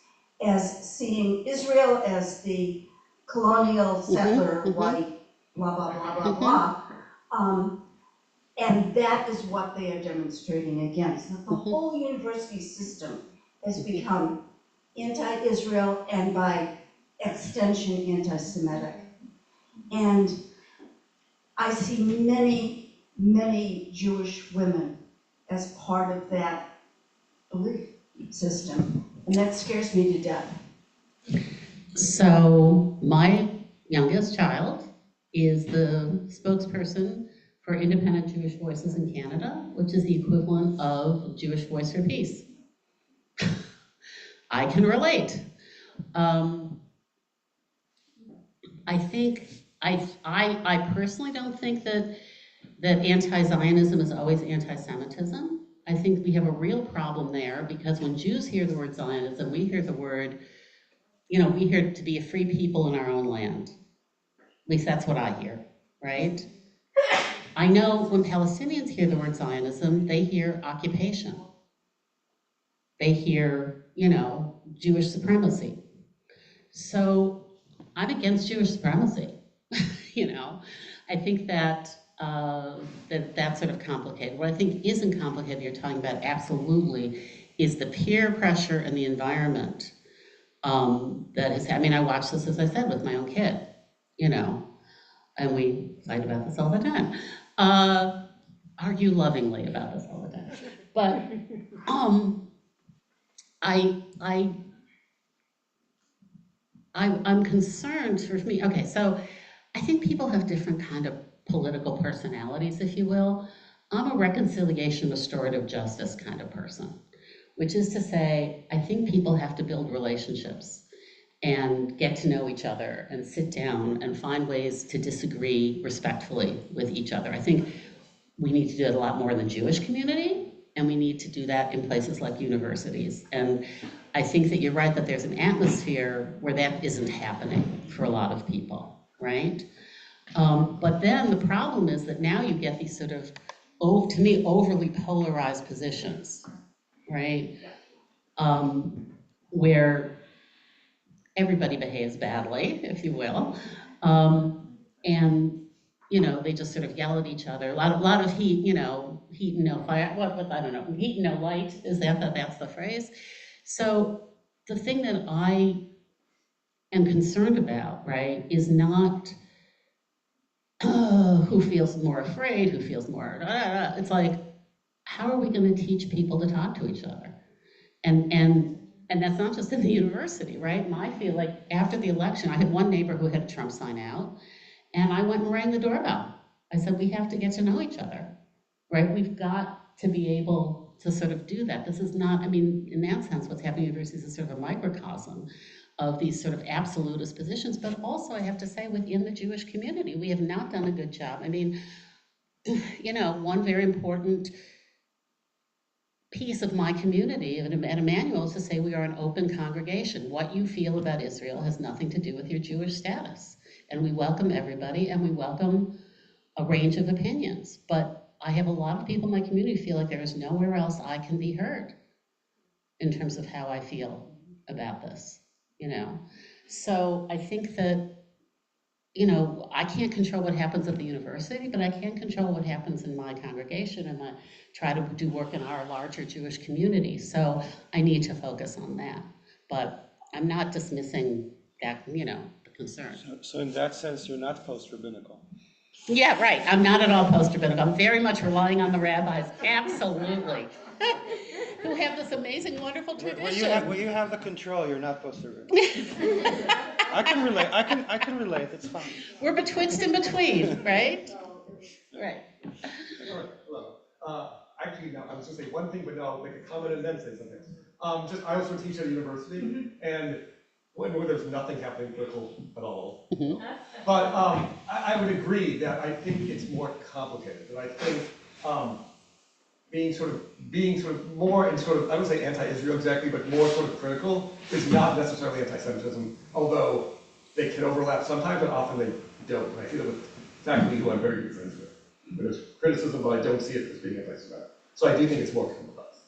as seeing Israel as the colonial, settler, white, blah, blah, blah, blah, blah. And that is what they are demonstrating against, that the whole university system has become anti-Israel and by extension anti-Semitic. And I see many, many Jewish women as part of that belief system, and that scares me to death. So my youngest child is the spokesperson for Independent Jewish Voices in Canada, which is the equivalent of Jewish Voice for Peace. I can relate. I think, I personally don't think that anti-Zionism is always anti-Semitism. I think we have a real problem there because when Jews hear the word Zionism, we hear the word, we hear to be a free people in our own land. At least that's what I hear, right? I know when Palestinians hear the word Zionism, they hear occupation. They hear, Jewish supremacy. So I'm against Jewish supremacy, I think that that's sort of complicated. What I think isn't complicated, you're talking about absolutely, is the peer pressure and the environment that is, I watch this, as I said, with my own kid, and we fight about this all the time. Argue lovingly about this all the time. But I'm concerned for me, okay, so I think people have different kind of political personalities, if you will. I'm a reconciliation, restorative justice kind of person, which is to say, I think people have to build relationships and get to know each other and sit down and find ways to disagree respectfully with each other. I think we need to do it a lot more in the Jewish community, and we need to do that in places like universities. And I think that you're right that there's an atmosphere where that isn't happening for a lot of people, right? But then the problem is that now you get these sort of, to me, overly polarized positions, right? Where everybody behaves badly, if you will. And they just sort of yell at each other. A lot of heat, heat and no fire. What I don't know, heat and no light. Is that's the phrase? So the thing that I am concerned about, right, is not who feels more afraid, who feels more. It's like, how are we going to teach people to talk to each other? And that's not just in the university, right? And I feel like after the election, I had one neighbor who had a Trump sign out, and I went and rang the doorbell. I said, we have to get to know each other, right? We've got to be able to sort of do that. This is not, in that sense, what's happening in universities is sort of a microcosm of these sort of absolutist positions, but also I have to say within the Jewish community, we have not done a good job. One very important piece of my community at Emanuel is to say we are an open congregation. What you feel about Israel has nothing to do with your Jewish status. And we welcome everybody, and we welcome a range of opinions. But I have a lot of people in my community who feel like there is nowhere else I can be heard in terms of how I feel about this, So I think that, I can't control what happens at the university, but I can control what happens in my congregation, and I try to do work in our larger Jewish community. So I need to focus on that. But I'm not dismissing that, the concern. So in that sense, you're not post-rabbinical. Yeah, right. I'm not at all post-rabbinical. I'm very much relying on the rabbis, absolutely, who have this amazing, wonderful tradition. Where you have the control, you're not post-rabbinical. I can relate. I can relate. It's fine. We're betwixt and between, right? Right. Hello. Actually, no, I was going to say one thing, but no, I'll make a comment and then say something. I also teach at a university, and when there's nothing happening political at all. But I would agree that I think it's more complicated. That I think being sort of more in sort of, I wouldn't say anti-Israel exactly, but more sort of critical is not necessarily anti-Semitism, although they can overlap sometimes, but often they don't. And I see that with faculty who I'm very good friends with. There's criticism, but I don't see it as being anti-Semitic. So I do think it's more complex.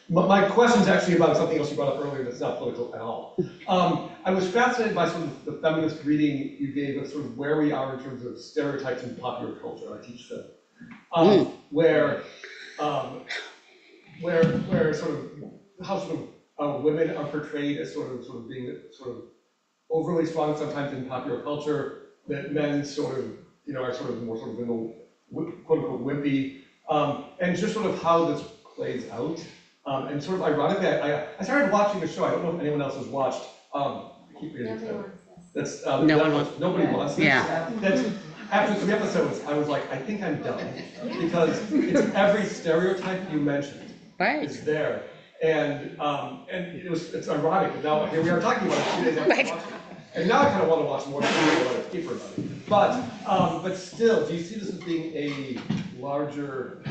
My question is actually about something else you brought up earlier that's not political at all. I was fascinated by sort of the feminist reading you gave of sort of where we are in terms of stereotypes in popular culture. I teach the where sort of how sort of women are portrayed as sort of being sort of overly strong sometimes in popular culture, that men sort of are sort of more sort of in the quote unquote wimpy, and just sort of how this plays out. And sort of ironically, I started watching the show. I don't know if anyone else has watched. That's nobody wants this. Yeah. That's after 3 episodes, I was like, I think I'm done, because it's every stereotype you mentioned is there, and it's ironic that now here we are talking about it 2 days after watching it, and now I kind of want to watch more deeper about it. But still, do you see this as being a larger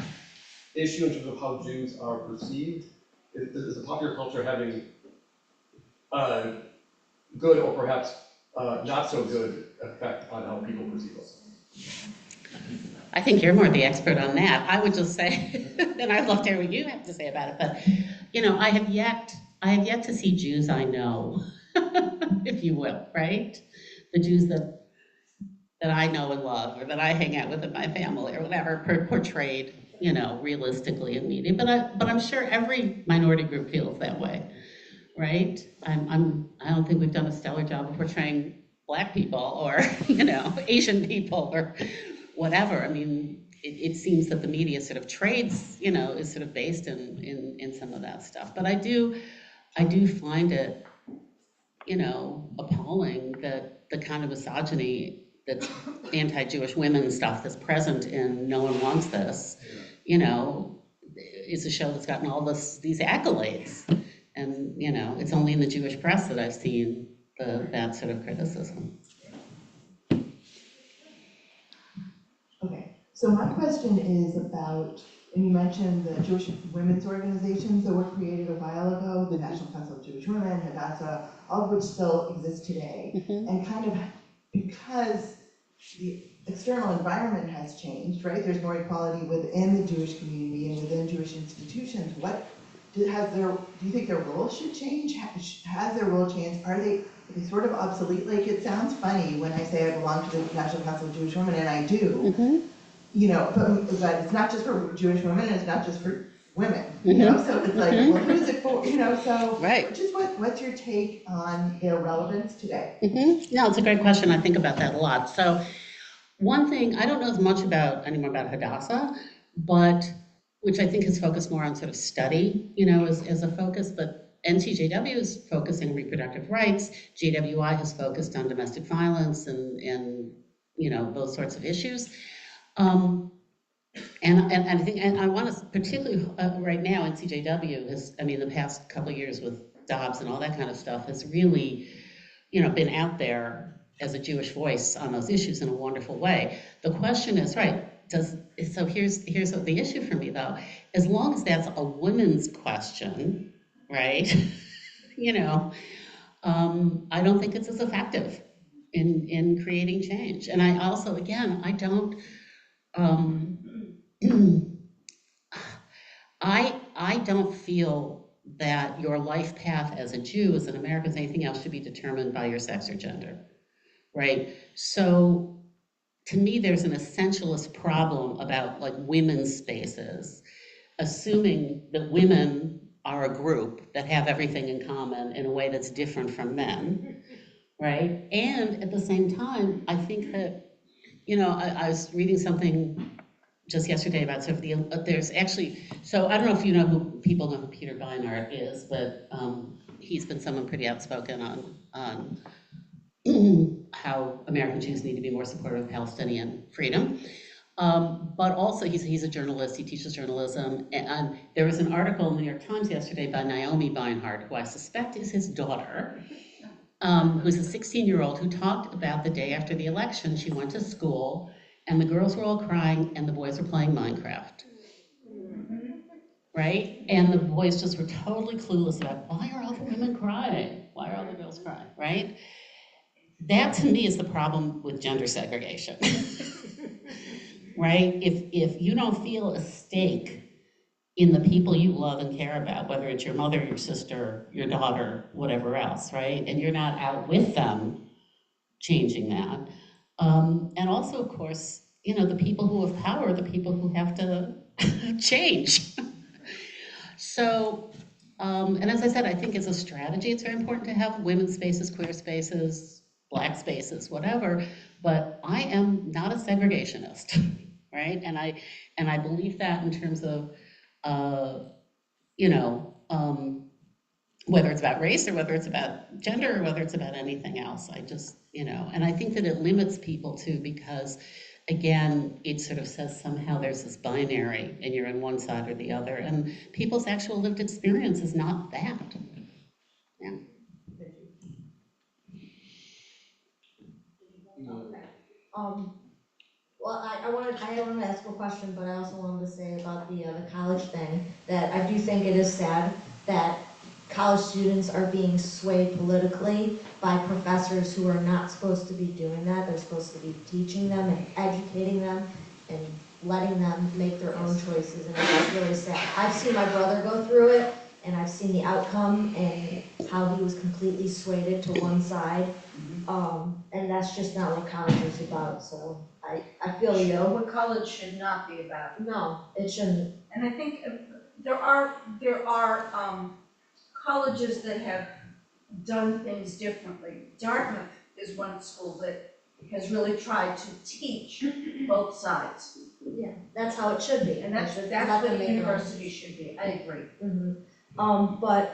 issue in terms of how Jews are perceived? Is the popular culture having good or perhaps not so good effect on how people perceive us? I think you're more the expert on that. I would just say, and I'd love to hear what you have to say about it, but, I have yet to see Jews I know, if you will, right? The Jews that I know and love, or that I hang out with in my family, or whatever, portrayed, realistically in media. But I'm sure every minority group feels that way, right? I don't think we've done a stellar job of portraying Black people or, Asian people or whatever. I mean, it seems that the media sort of trades, is sort of based in some of that stuff. But I do find it, appalling that the kind of misogyny that's anti-Jewish women stuff that's present in No One Wants This, is a show that's gotten all these accolades. And, it's only in the Jewish press that I've seen that sort of criticism. Okay, so my question is about, and you mentioned the Jewish women's organizations that were created a while ago, the National Council of Jewish Women, Hadassah, all of which still exist today. And kind of because the external environment has changed, right? There's more equality within the Jewish community and within Jewish institutions. Do you think their role should change? Has their role changed? Are they sort of obsolete? Like, it sounds funny when I say I belong to the National Council of Jewish Women, and I do. But it's not just for Jewish women, and it's not just for women. So it's like, well, who's it for? So just what's your take on their relevance today? No, it's a great question. I think about that a lot. So one thing, I don't know as much anymore about Hadassah, but which I think is focused more on sort of study, as a focus, but NCJW is focusing on reproductive rights. JWI has focused on domestic violence and those sorts of issues. And I think, and I want to particularly right now, NCJW has, the past couple of years with Dobbs and all that kind of stuff has really, been out there as a Jewish voice on those issues in a wonderful way. The question is, right, here's the issue for me though. As long as that's a women's question, right? I don't think it's as effective in creating change. And I also, again, I don't. I don't feel that your life path as a Jew, as an American, as anything else, should be determined by your sex or gender, right? So to me, there's an essentialist problem about like women's spaces, assuming that women are a group that have everything in common in a way that's different from men, right? And at the same time, I think that, I was reading something just yesterday about sort of there's actually, so I don't know if people know who Peter Beinart is, but he's been someone pretty outspoken on how American Jews need to be more supportive of Palestinian freedom. But also he's a journalist, he teaches journalism, and there was an article in the New York Times yesterday by Naomi Beinart, who I suspect is his daughter, who's a 16-year-old who talked about the day after the election. She went to school, and the girls were all crying, and the boys were playing Minecraft. Right? And the boys just were totally clueless about, why are all the women crying? Why are all the girls crying, right? That, to me, is the problem with gender segregation. Right? If you don't feel a stake in the people you love and care about, whether it's your mother, your sister, your daughter, whatever else, right? And you're not out with them changing that. And also, of course, the people who have power, the people who have to change. So, and as I said, I think as a strategy, it's very important to have women's spaces, queer spaces, Black spaces, whatever, but I am not a segregationist, right? And I believe that in terms of, you know, whether it's about race or whether it's about gender or whether it's about anything else. I just, and I think that it limits people too, because again, it sort of says somehow there's this binary and you're on one side or the other, and people's actual lived experience is not that. Yeah. Well, I wanted to ask a question, but I also wanted to say about the college thing, that I do think it is sad that college students are being swayed politically by professors who are not supposed to be doing that. They're supposed to be teaching them and educating them and letting them make their own choices, and it's really sad. I've seen my brother go through it, and I've seen the outcome and how he was completely swayed to one side. And that's just not what college is about, so I feel you. What college should not be about. No, it shouldn't. And I think there are colleges that have done things differently. Dartmouth is one school that has really tried to teach both sides. Yeah, that's how it should be. And that's Let what them a make their own. university should be, I agree. But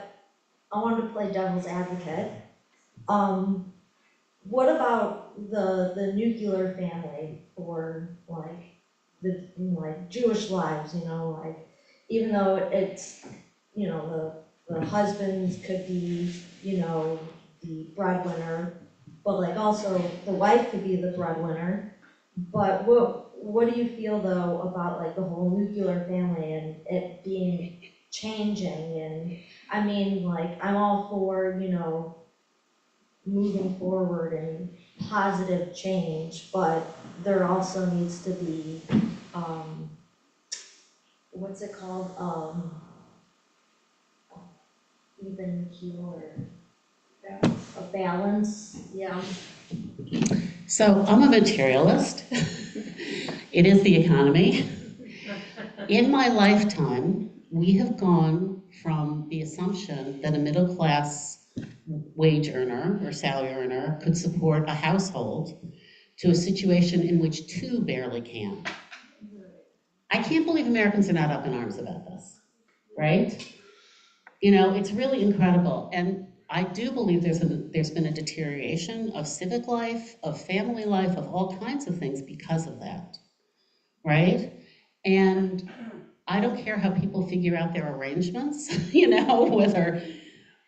I wanted to play devil's advocate. What about the nuclear family, or like Jewish lives, even though it's, the husbands could be, the breadwinner, but like also the wife could be the breadwinner. But what do you feel though about like the whole nuclear family and it being changing? And I mean, like, I'm all for, moving forward and positive change, but there also needs to be, what's it called? Even keel, or a balance, yeah. So I'm a materialist. It is the economy. In my lifetime, we have gone from the assumption that a middle class wage earner or salary earner could support a household to a situation in which two barely can. I can't believe Americans are not up in arms about this, right? It's really incredible. And I do believe there's been a deterioration of civic life, of family life, of all kinds of things because of that, right? And I don't care how people figure out their arrangements, whether,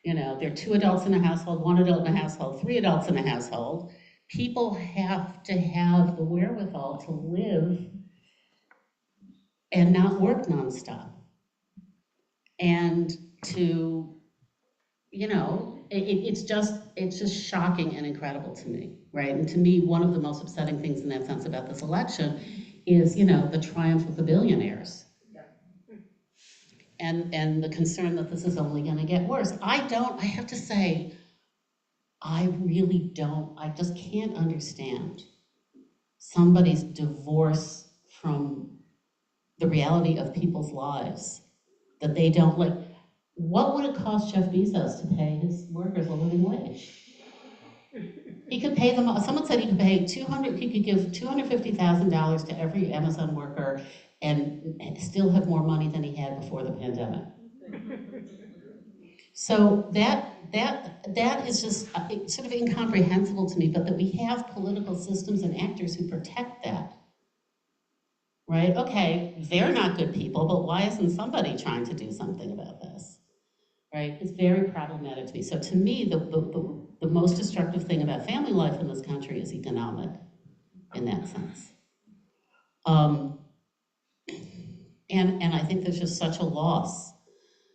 there are 2 adults in a household, 1 adult in a household, 3 adults in a household. People have to have the wherewithal to live and not work nonstop. And to, it's just shocking and incredible to me, right? And to me, one of the most upsetting things in that sense about this election is, the triumph of the billionaires. And the concern that this is only gonna get worse. I have to say, I just can't understand somebody's divorce from the reality of people's lives, that they don't like. What would it cost Jeff Bezos to pay his workers a living wage? He could pay them, someone said he could give $250,000 to every Amazon worker and still have more money than he had before the pandemic. So that is just sort of incomprehensible to me, but that we have political systems and actors who protect that, right? Okay, they're not good people, but why isn't somebody trying to do something about this, right? It's very problematic to me. So to me, the most destructive thing about family life in this country is economic, in that sense. And I think there's just such a loss,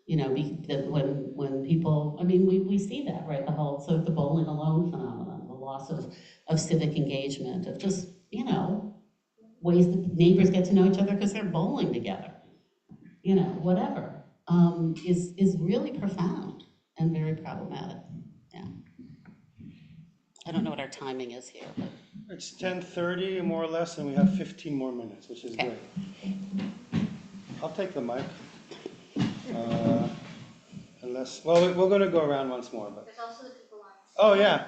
that when people, I mean, we see that, right? The whole sort of the bowling alone phenomenon, the loss of civic engagement, of just, ways that neighbors get to know each other because they're bowling together, whatever, is really profound and very problematic. Yeah. I don't know what our timing is here, but. It's 10:30 more or less, and we have 15 more minutes, which is Okay. great. I'll take the mic. Unless, well, we're going to go around once more, but. There's also the people on. Oh, yeah.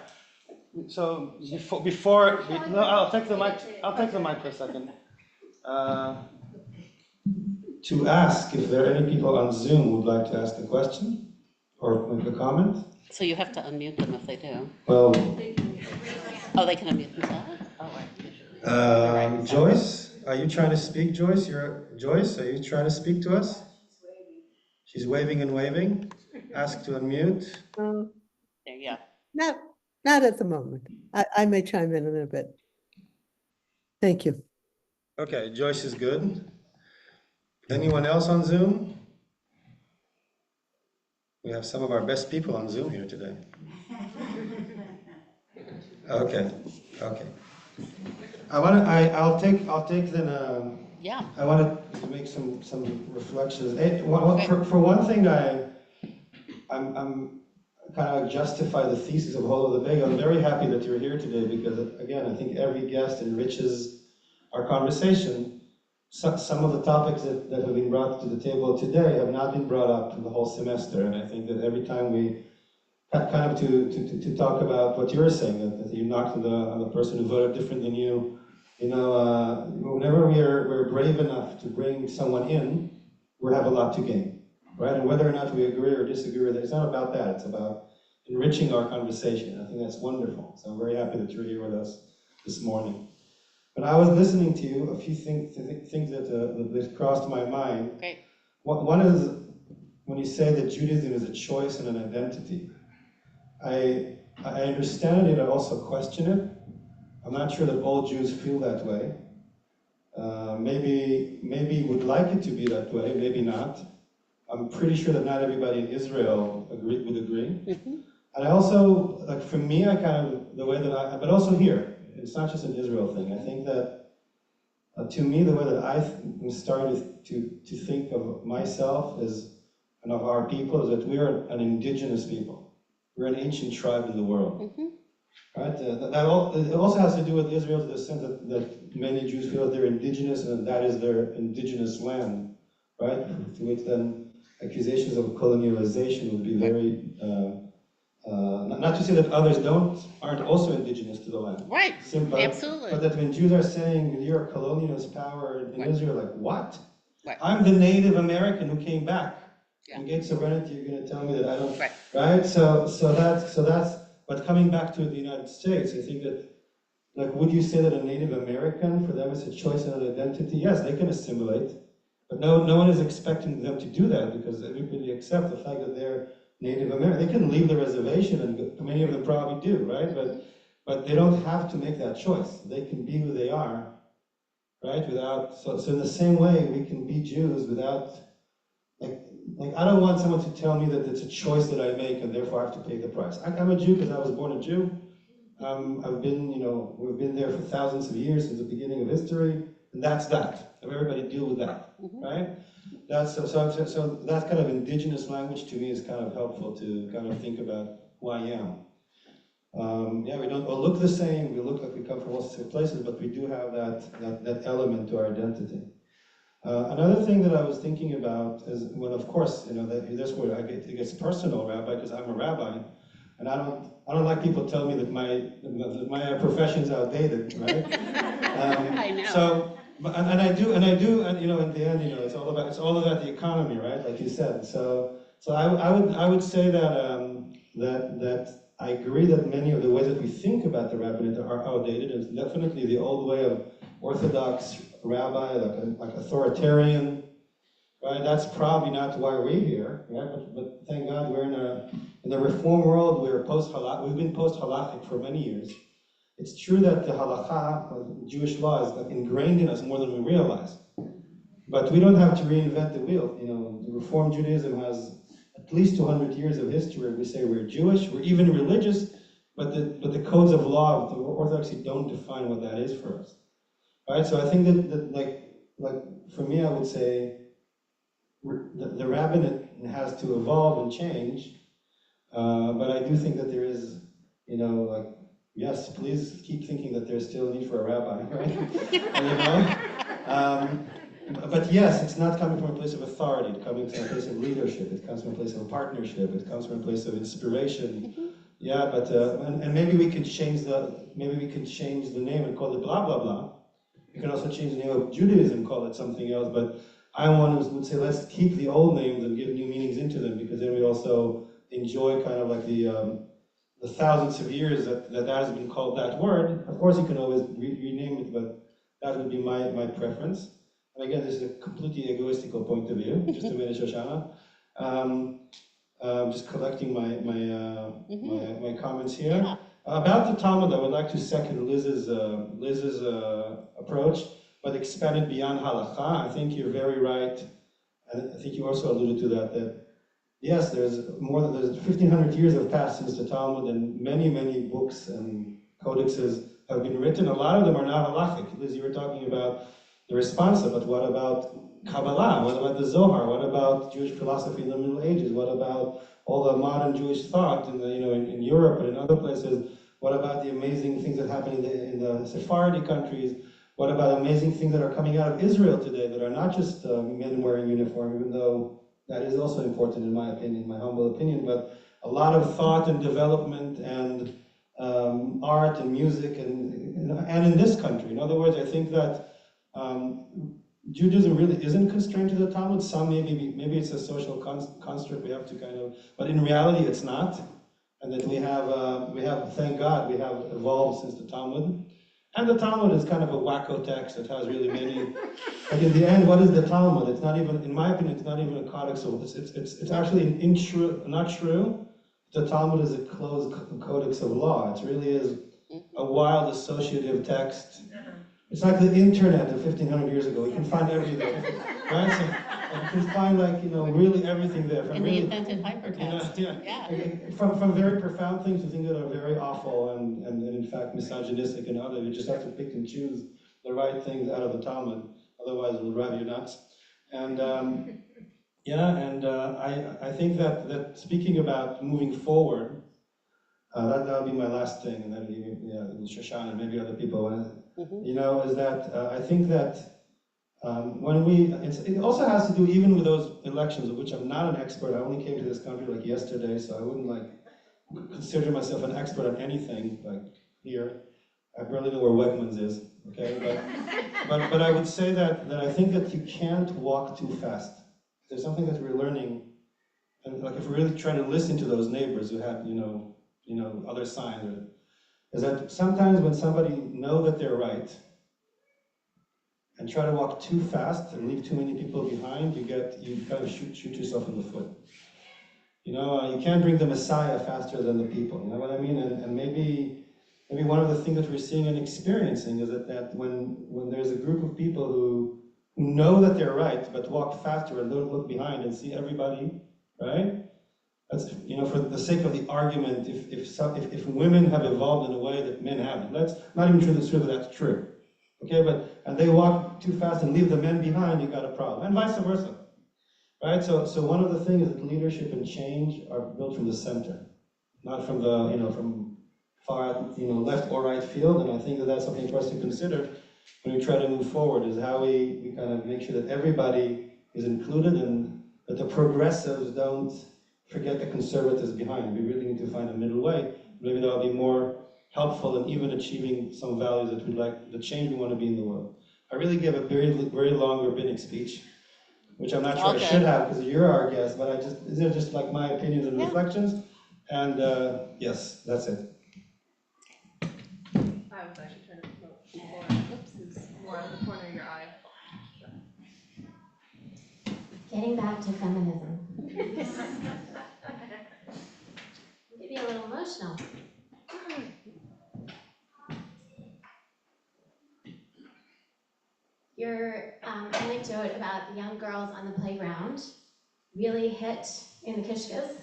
So no, I'll take the mic. I'll take the mic for a second. To ask if there are any people on Zoom who would like to ask a question or make a comment. So you have to unmute them if they do. Well, Oh, they can unmute themselves? Oh, right. Joyce, are you trying to speak, Joyce? Joyce, are you trying to speak to us? She's waving and waving. Ask to unmute. There you go. Not at the moment. I may chime in a bit. Thank you. Okay, Joyce is good. Anyone else on Zoom? We have some of our best people on Zoom here today. Okay. I'll take then. Yeah. I wanted to make some reflections. For one thing, I'm kind of justify the thesis of Whole of the Bagel. I'm very happy that you're here today because, again, I think every guest enriches our conversation. Some of the topics that have been brought to the table today have not been brought up in the whole semester, and I think that every time we kind of to talk about what you're saying, that you knocked on the person who voted different than you. Whenever we're brave enough to bring someone in, we have a lot to gain, right? And whether or not we agree or disagree with it, it's not about that. It's about enriching our conversation. I think that's wonderful. So I'm very happy that you're here with us this morning. But I was listening to you, a few things that crossed my mind. Great. One is when you say that Judaism is a choice and an identity. I understand it, I also question it. I'm not sure that all Jews feel that way. Maybe would like it to be that way, maybe not. I'm pretty sure that not everybody in Israel would agree. Mm-hmm. And I also, like for me, I kind of, the way that but also here, it's not just an Israel thing. I think that, to me, the way that I started to think of myself and of our people is that we are an indigenous people. We're an ancient tribe in the world. Mm-hmm. Right? It also has to do with Israel to the sense that many Jews feel that they're indigenous and that is their indigenous land, right? To which then accusations of colonialization would be very, not to say that others aren't also indigenous to the land. Right, Simple. absolutely. But that when Jews are saying you're a colonialist power in Right. Israel, like what? Right. I'm the Native American who came back. Yeah. And gained sovereignty, you're going to tell me that I don't, Right. right? So that's. But coming back to the United States, I think that, like, would you say that a Native American, for them, is a choice and an identity? Yes, they can assimilate, but no one is expecting them to do that because everybody accepts the fact that they're Native American. They can leave the reservation, and many of them probably do, right? But they don't have to make that choice. They can be who they are, right? So in the same way, we can be Jews without, like I don't want someone to tell me that it's a choice that I make and therefore I have to pay the price. I'm a Jew because I was born a Jew. We've been there for thousands of years since the beginning of history, and that's that. Everybody deal with that, right? So that kind of indigenous language to me is kind of helpful to kind of think about who I am. We don't all look the same. We look like we come from all sorts of places, but we do have that element to our identity. Another thing that I was thinking about is, well, of course, that's where it gets personal, Rabbi, because I'm a rabbi, and I don't like people telling me that my profession's outdated, right? I know. So, and I do, in the end, it's all about the economy, right? Like you said. So I would say that I agree that many of the ways that we think about the rabbinate are outdated, and definitely the old way of Orthodox rabbi, like authoritarian, right? That's probably not why we're here, right? But thank God we're in the Reform world. We've been post-halakhic for many years. It's true that the halakha, Jewish law, is ingrained in us more than we realize. But we don't have to reinvent the wheel. The Reform Judaism has at least 200 years of history. We say we're Jewish, we're even religious, but the codes of law of the Orthodoxy don't define what that is for us. Right, so I think that like for me, I would say the rabbinate has to evolve and change, but I do think that there is, yes, please keep thinking that there's still a need for a rabbi, right? You know? But yes, it's not coming from a place of authority, it's coming from a place of leadership, it comes from a place of partnership, it comes from a place of inspiration. Yeah, but and maybe we could change the name and call it blah blah blah. You can also change the name of Judaism, call it something else, but I would say let's keep the old names and give new meanings into them, because then we also enjoy kind of like the thousands of years that has been called that word. Of course, you can always rename it, but that would be my preference. And again, this is a completely egoistical point of view, just a minute, Shoshana. Just collecting my comments here. Yeah. About the Talmud, I would like to second Liz's approach, but expand it beyond halakha. I think you're very right, and I think you also alluded to that yes, there's 1,500 years have passed since the Talmud, and many books and codexes have been written. A lot of them are not halachic. Liz, you were talking about the responsa, but what about Kabbalah? What about the Zohar? What about Jewish philosophy in the Middle Ages? What about all the modern Jewish thought in Europe and in other places? What about the amazing things that happen in the Sephardi countries? What about amazing things that are coming out of Israel today that are not just men wearing uniform, even though that is also important in my opinion, my humble opinion, but a lot of thought and development and art and music and in this country. In other words, I think that Judaism really isn't constrained to the Talmud. Some maybe it's a social construct we have to kind of, but in reality it's not. And that we have, thank God, we have evolved since the Talmud. And the Talmud is kind of a wacko text that has really many, like in the end, what is the Talmud? It's not even, in my opinion, it's not even a codex of, it's actually not true. The Talmud is a closed codex of law. It really is a wild associative text. It's like the internet of 1,500 years ago. You can find everything, right? So you can find really everything there. And they invented hypertext. From very profound things to things that are very awful and in fact misogynistic and other. You just have to pick and choose the right things out of the Talmud. Otherwise, it will drive you nuts. And I think that speaking about moving forward, that'll be my last thing, and then Shoshana and maybe other people want to. Is that I think that it also has to do even with those elections, of which I'm not an expert. I only came to this country like yesterday, so I wouldn't consider myself an expert on anything like here. I barely know where Wegmans is, okay? But I would say that I think that you can't walk too fast. There's something that we're learning, and if we're really trying to listen to those neighbors who have other signs, is that sometimes when somebody know that they're right and try to walk too fast and leave too many people behind, you kind of shoot yourself in the foot. You can't bring the Messiah faster than the people. You know what I mean? And maybe one of the things that we're seeing and experiencing is that when there's a group of people who know that they're right but walk faster and don't look behind and see everybody, right? That's, for the sake of the argument, if women have evolved in a way that men haven't, that's not even true that that's true. Okay, and they walk too fast and leave the men behind, you got a problem, and vice versa, right? So one of the things is that leadership and change are built from the center, not from from far left or right field. And I think that that's something for us to consider when we try to move forward, is how we kind of make sure that everybody is included and that the progressives don't forget the conservatives behind. We really need to find a middle way. Maybe that'll be more helpful in even achieving some values that we'd like, the change we want to be in the world. I really gave a very, very long rabbinic speech, which I'm not sure I should have because you're our guest, but these are just like my opinions and reflections. And yes, that's it. I was actually trying to promote more out of the corner of your eye. Getting back to feminism. Maybe a little emotional. Your anecdote about the young girls on the playground really hit in the kishkas.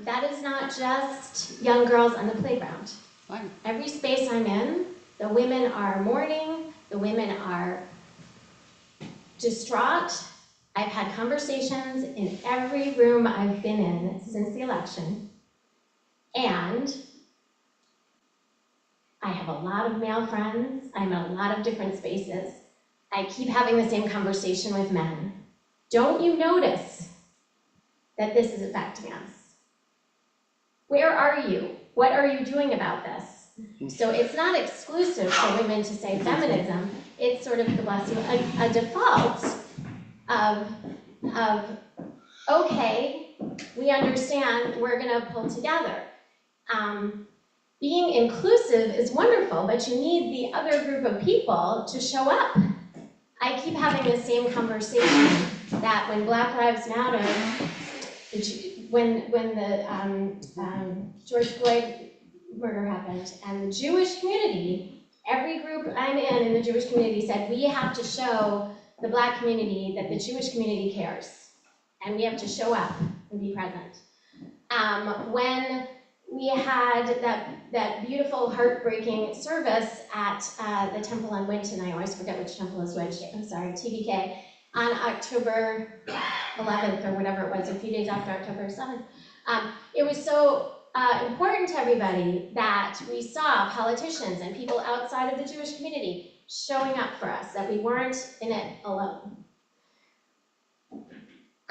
That is not just young girls on the playground. Fine. Every space I'm in, the women are mourning, the women are distraught. I've had conversations in every room I've been in since the election, and I have a lot of male friends. I'm in a lot of different spaces. I keep having the same conversation with men. Don't you notice that this is affecting us? Where are you? What are you doing about this? So it's not exclusive for women to say feminism. It's sort of, bless you, a default of okay, we understand, we're gonna pull together. Being inclusive is wonderful, but you need the other group of people to show up. I keep having the same conversation that when Black Lives Matter, when the George Floyd murder happened, and the Jewish community, every group I'm in the Jewish community said, we have to show the Black community that the Jewish community cares, and we have to show up and be present. When we had that beautiful, heartbreaking service at the temple on Winton, I always forget which temple is which, I'm sorry, TBK, on October 11th or whatever it was, a few days after October 7th. It was so important to everybody that we saw politicians and people outside of the Jewish community showing up for us, that we weren't in it alone.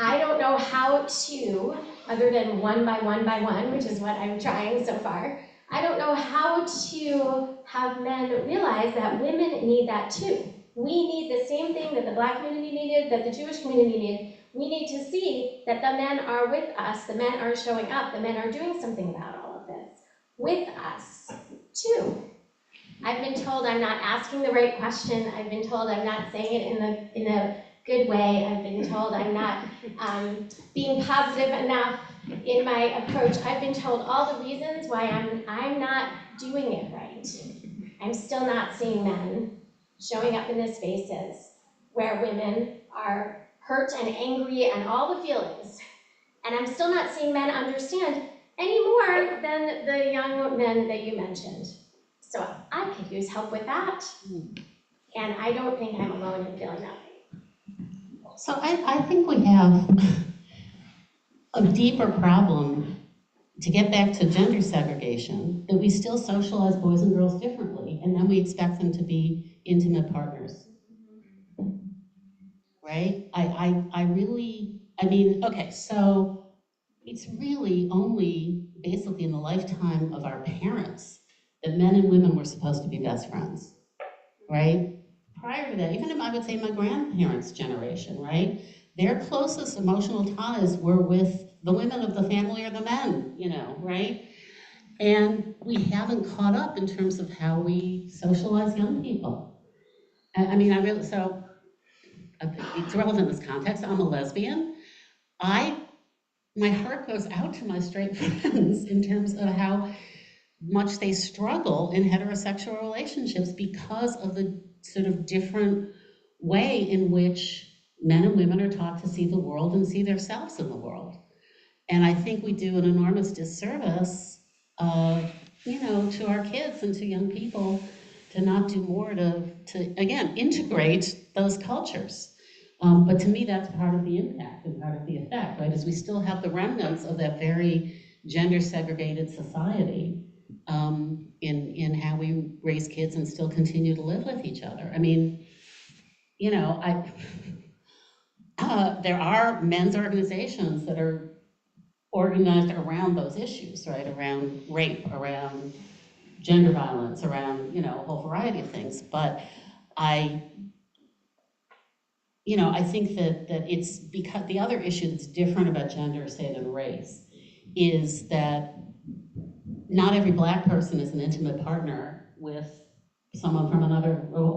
I don't know how to, other than one by one, which is what I'm trying so far, I don't know how to have men realize that women need that too. We need the same thing that the Black community needed, that the Jewish community needed. We need to see that the men are with us, the men are showing up, the men are doing something about all of this with us too. I've been told I'm not asking the right question. I've been told I'm not saying it in a good way. I've been told I'm not being positive enough in my approach. I've been told all the reasons why I'm not doing it right. I'm still not seeing men showing up in the spaces where women are hurt and angry and all the feelings. And I'm still not seeing men understand any more than the young men that you mentioned. So I could use help with that. And I don't think I'm alone in feeling that way. So I think we have a deeper problem, to get back to gender segregation, that we still socialize boys and girls differently, and then we expect them to be intimate partners. Right? I mean, okay, so it's really only basically in the lifetime of our parents that men and women were supposed to be best friends, right? Prior to that, even I would say my grandparents' generation, right? Their closest emotional ties were with the women of the family or the men, right? And we haven't caught up in terms of how we socialize young people. I mean, so it's relevant in this context. I'm a lesbian. My heart goes out to my straight friends in terms of how much they struggle in heterosexual relationships because of the sort of different way in which men and women are taught to see the world and see themselves in the world. And I think we do an enormous disservice, to our kids and to young people to not do more to again, integrate those cultures. But to me, that's part of the impact and part of the effect, right? Is we still have the remnants of that very gender segregated society in how we raise kids and still continue to live with each other. I mean, there are men's organizations that are organized around those issues, right? Around rape, around gender violence, around, a whole variety of things. But I think that it's because the other issue that's different about gender, say, than race, is that not every Black person is an intimate partner with someone from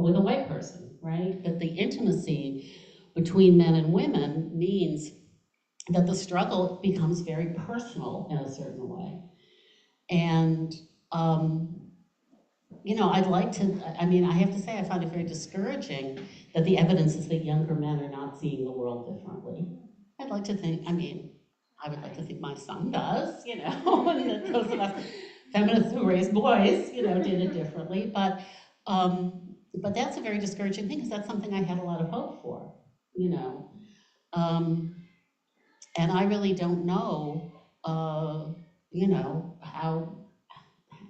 with a white person, right? That the intimacy between men and women means that the struggle becomes very personal in a certain way. And, I'd like to, I have to say, I find it very discouraging that the evidence is that younger men are not seeing the world differently. I'd like to think, I would like to think my son does, and that those of us feminists who raise boys, did it differently. But that's a very discouraging thing, because that's something I had a lot of hope for, And I really don't know,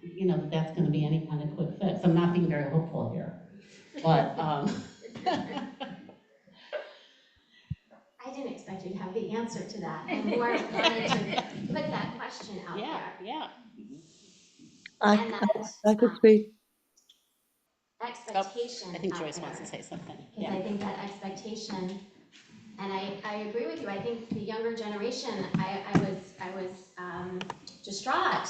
you know, that's gonna be any kind of quick fix. I'm not being very hopeful here, but, I didn't expect you to have the answer to that. I more wanted to put that question out yeah, there. yeah. And that I could speak. expectation I think out Joyce there. wants to say something, Because yeah. I think that expectation, and I agree with you, I think the younger generation, I was distraught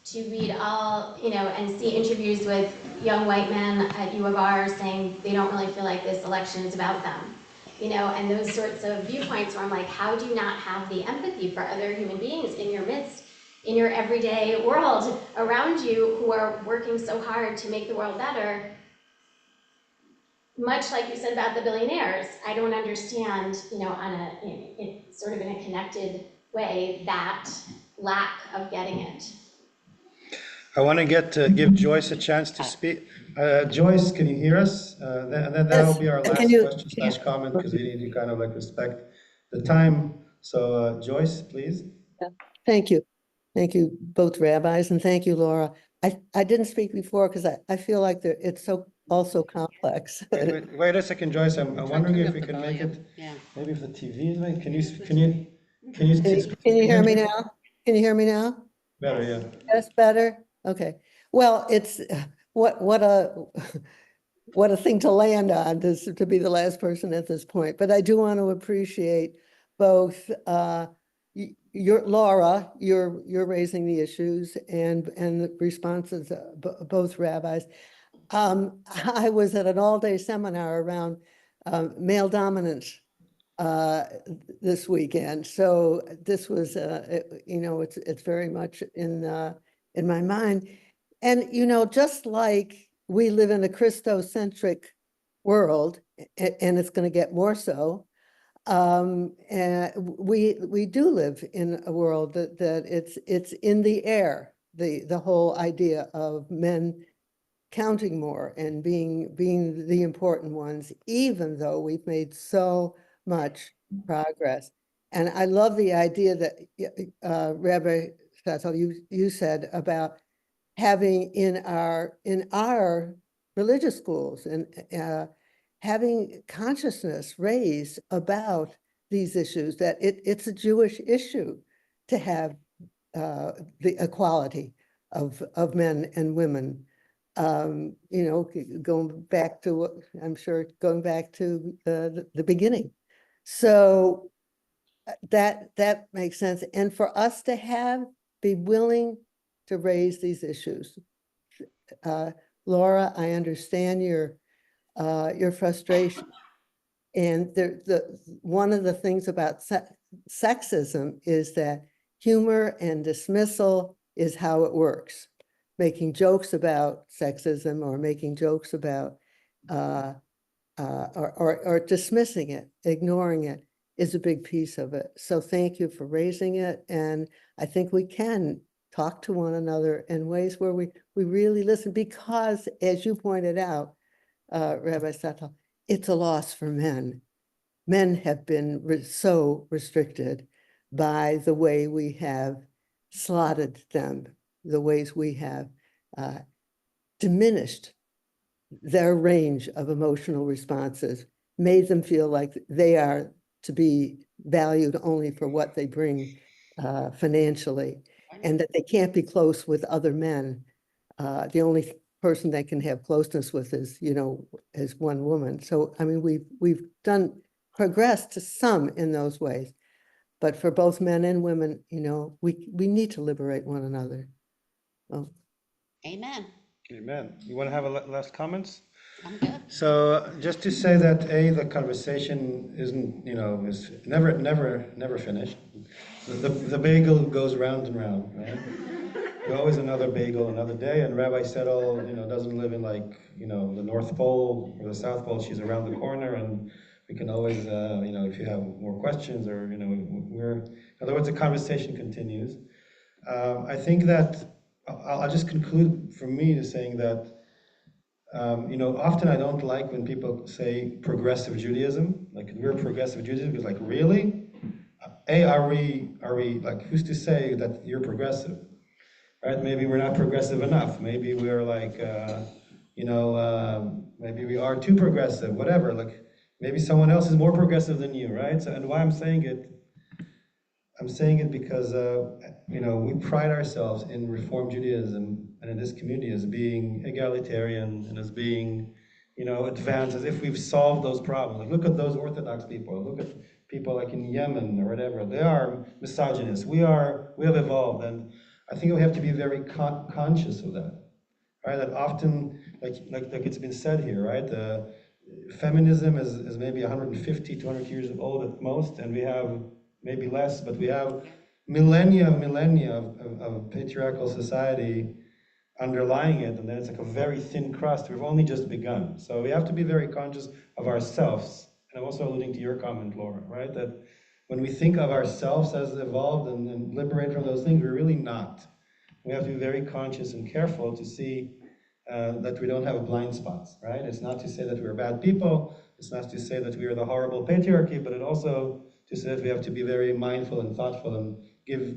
to read all, you know, and see interviews with young white men at U of R saying they don't really feel like this election is about them. You know, and those sorts of viewpoints where I'm like, how do you not have the empathy for other human beings in your midst, in your everyday world around you who are working so hard to make the world better? Much like you said about the billionaires, I don't understand, you know, on a sort of in a connected way, that lack of getting it. I want to give Joyce a chance to speak. Joyce, can you hear us? That'll be our Yes. last question slash comment, because we need to kind of like respect the time. So Joyce, please. Thank you. Thank you, both rabbis, and thank you, Laura. I didn't speak before because I feel like it's so also complex. Wait a second, Joyce. I'm wondering Turn if up we the can make volume. it, Yeah. maybe if the TV is right. Can you Can you hear me now? Can you hear me now? Better, yeah. That's better? Okay. Well, it's what a what a thing to land on to be the last person at this point. But I do want to appreciate both your Laura, you're raising the issues and the responses both rabbis. I was at an all-day seminar around male dominance this weekend. So this was, you know, it's very much in my mind. And, you know, just like we live in a Christocentric world, and it's going to get more so, and we do live in a world that it's in the air, the whole idea of men counting more and being the important ones, even though we've made so much progress. And I love the idea that Rabbi Setel, you said about having in our religious schools and having consciousness raised about these issues, that it's a Jewish issue to have the equality of men and women. You know, going back to what I'm sure going back to the beginning. So that makes sense. And for us to be willing to raise these issues. Laura, I understand your frustration. And one of the things about sexism is that humor and dismissal is how it works. Making jokes about sexism or making jokes about or dismissing it, ignoring it is a big piece of it. So thank you for raising it. And I think we can talk to one another in ways where we really listen, because as you pointed out, Rabbi Setel, it's a loss for men. Men have been so restricted by the way we have slotted them, the ways we have diminished their range of emotional responses, made them feel like they are to be valued only for what they bring financially, and that they can't be close with other men. The only person they can have closeness with is, you know, as one woman. So, I mean, we've done progress to some in those ways, but for both men and women, you know, we need to liberate one another. Well, Amen. Amen. You want to have a last comments? I'm good. So just to say that the conversation isn't, you know, is never finished. The bagel goes round and round, right? There's always another bagel, another day, and Rabbi Setel, you know, doesn't live in, like, you know, the North Pole or the South Pole. She's around the corner, and we can always, you know, if you have more questions, or, you know, in other words, the conversation continues. I think that I'll just conclude from me to saying that, you know, often I don't like when people say progressive Judaism, like we're progressive Judaism, because like, really? Are we like, who's to say that you're progressive? right? Maybe we're not progressive enough. Maybe we're like, maybe we are too progressive, whatever. Like maybe someone else is more progressive than you, right? So, and why I'm saying it because, we pride ourselves in Reform Judaism and in this community as being egalitarian and as being, advanced, as if we've solved those problems. Like, look at those Orthodox people. Look at people like in Yemen or whatever. They are misogynists. We have evolved, and I think we have to be very conscious of that, right? That often, like it's been said here, right? Feminism is maybe 150, 200 years old at most, and we have maybe less, but we have millennia of patriarchal society underlying it, and then it's like a very thin crust. We've only just begun. So we have to be very conscious of ourselves. And I'm also alluding to your comment, Laura, right? That when we think of ourselves as evolved and liberate from those things, we're really not. We have to be very conscious and careful to see that we don't have blind spots, right? It's not to say that we're bad people. It's not to say that we are the horrible patriarchy, but it also to say that we have to be very mindful and thoughtful and give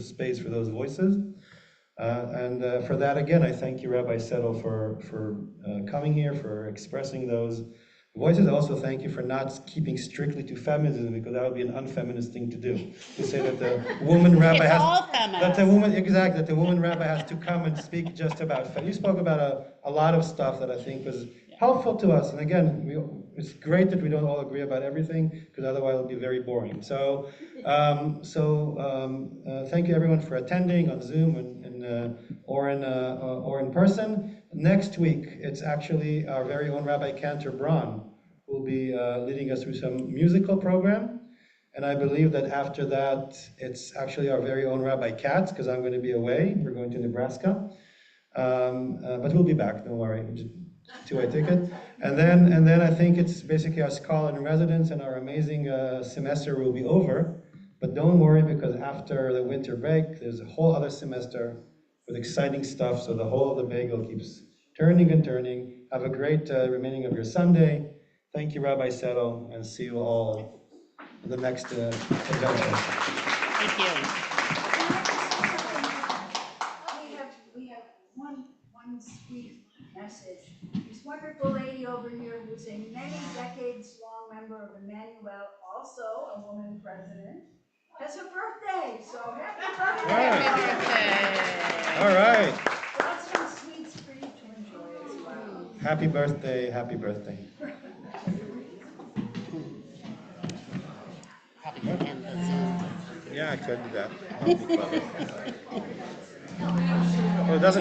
space for those voices. And for that, again, I thank you, Rabbi Setel, for coming here, for expressing those voices. I also thank you for not keeping strictly to feminism, because that would be an unfeminist thing to do. To say that the woman rabbi that the woman rabbi has to come and speak just about you spoke about a lot of stuff that I think was helpful to us. And again, it's great that we don't all agree about everything, because otherwise it'll be very boring. So, thank you everyone for attending on Zoom or in person. Next week, it's actually our very own Rabbi Cantor Braun who will be leading us through some musical program. And I believe that after that, it's actually our very own Rabbi Katz, because I'm going to be away. We're going to Nebraska. But we'll be back, don't worry. Just two-way ticket. And then I think it's basically our scholar in residence, and our amazing semester will be over. But don't worry, because after the winter break, there's a whole other semester with exciting stuff. So the whole of the bagel keeps turning and turning. Have a great remaining of your Sunday. Thank you, Rabbi Setel, and see you all in the next convention. Thank you. We have one sweet message. This wonderful lady over here who's a many decades long member of Emanuel, also a woman president, has her birthday. So happy birthday! All right. Brought some sweets for you to enjoy as well. Happy birthday, happy birthday. Probably can end the Zoom. Yeah, I could do that. Well, it doesn't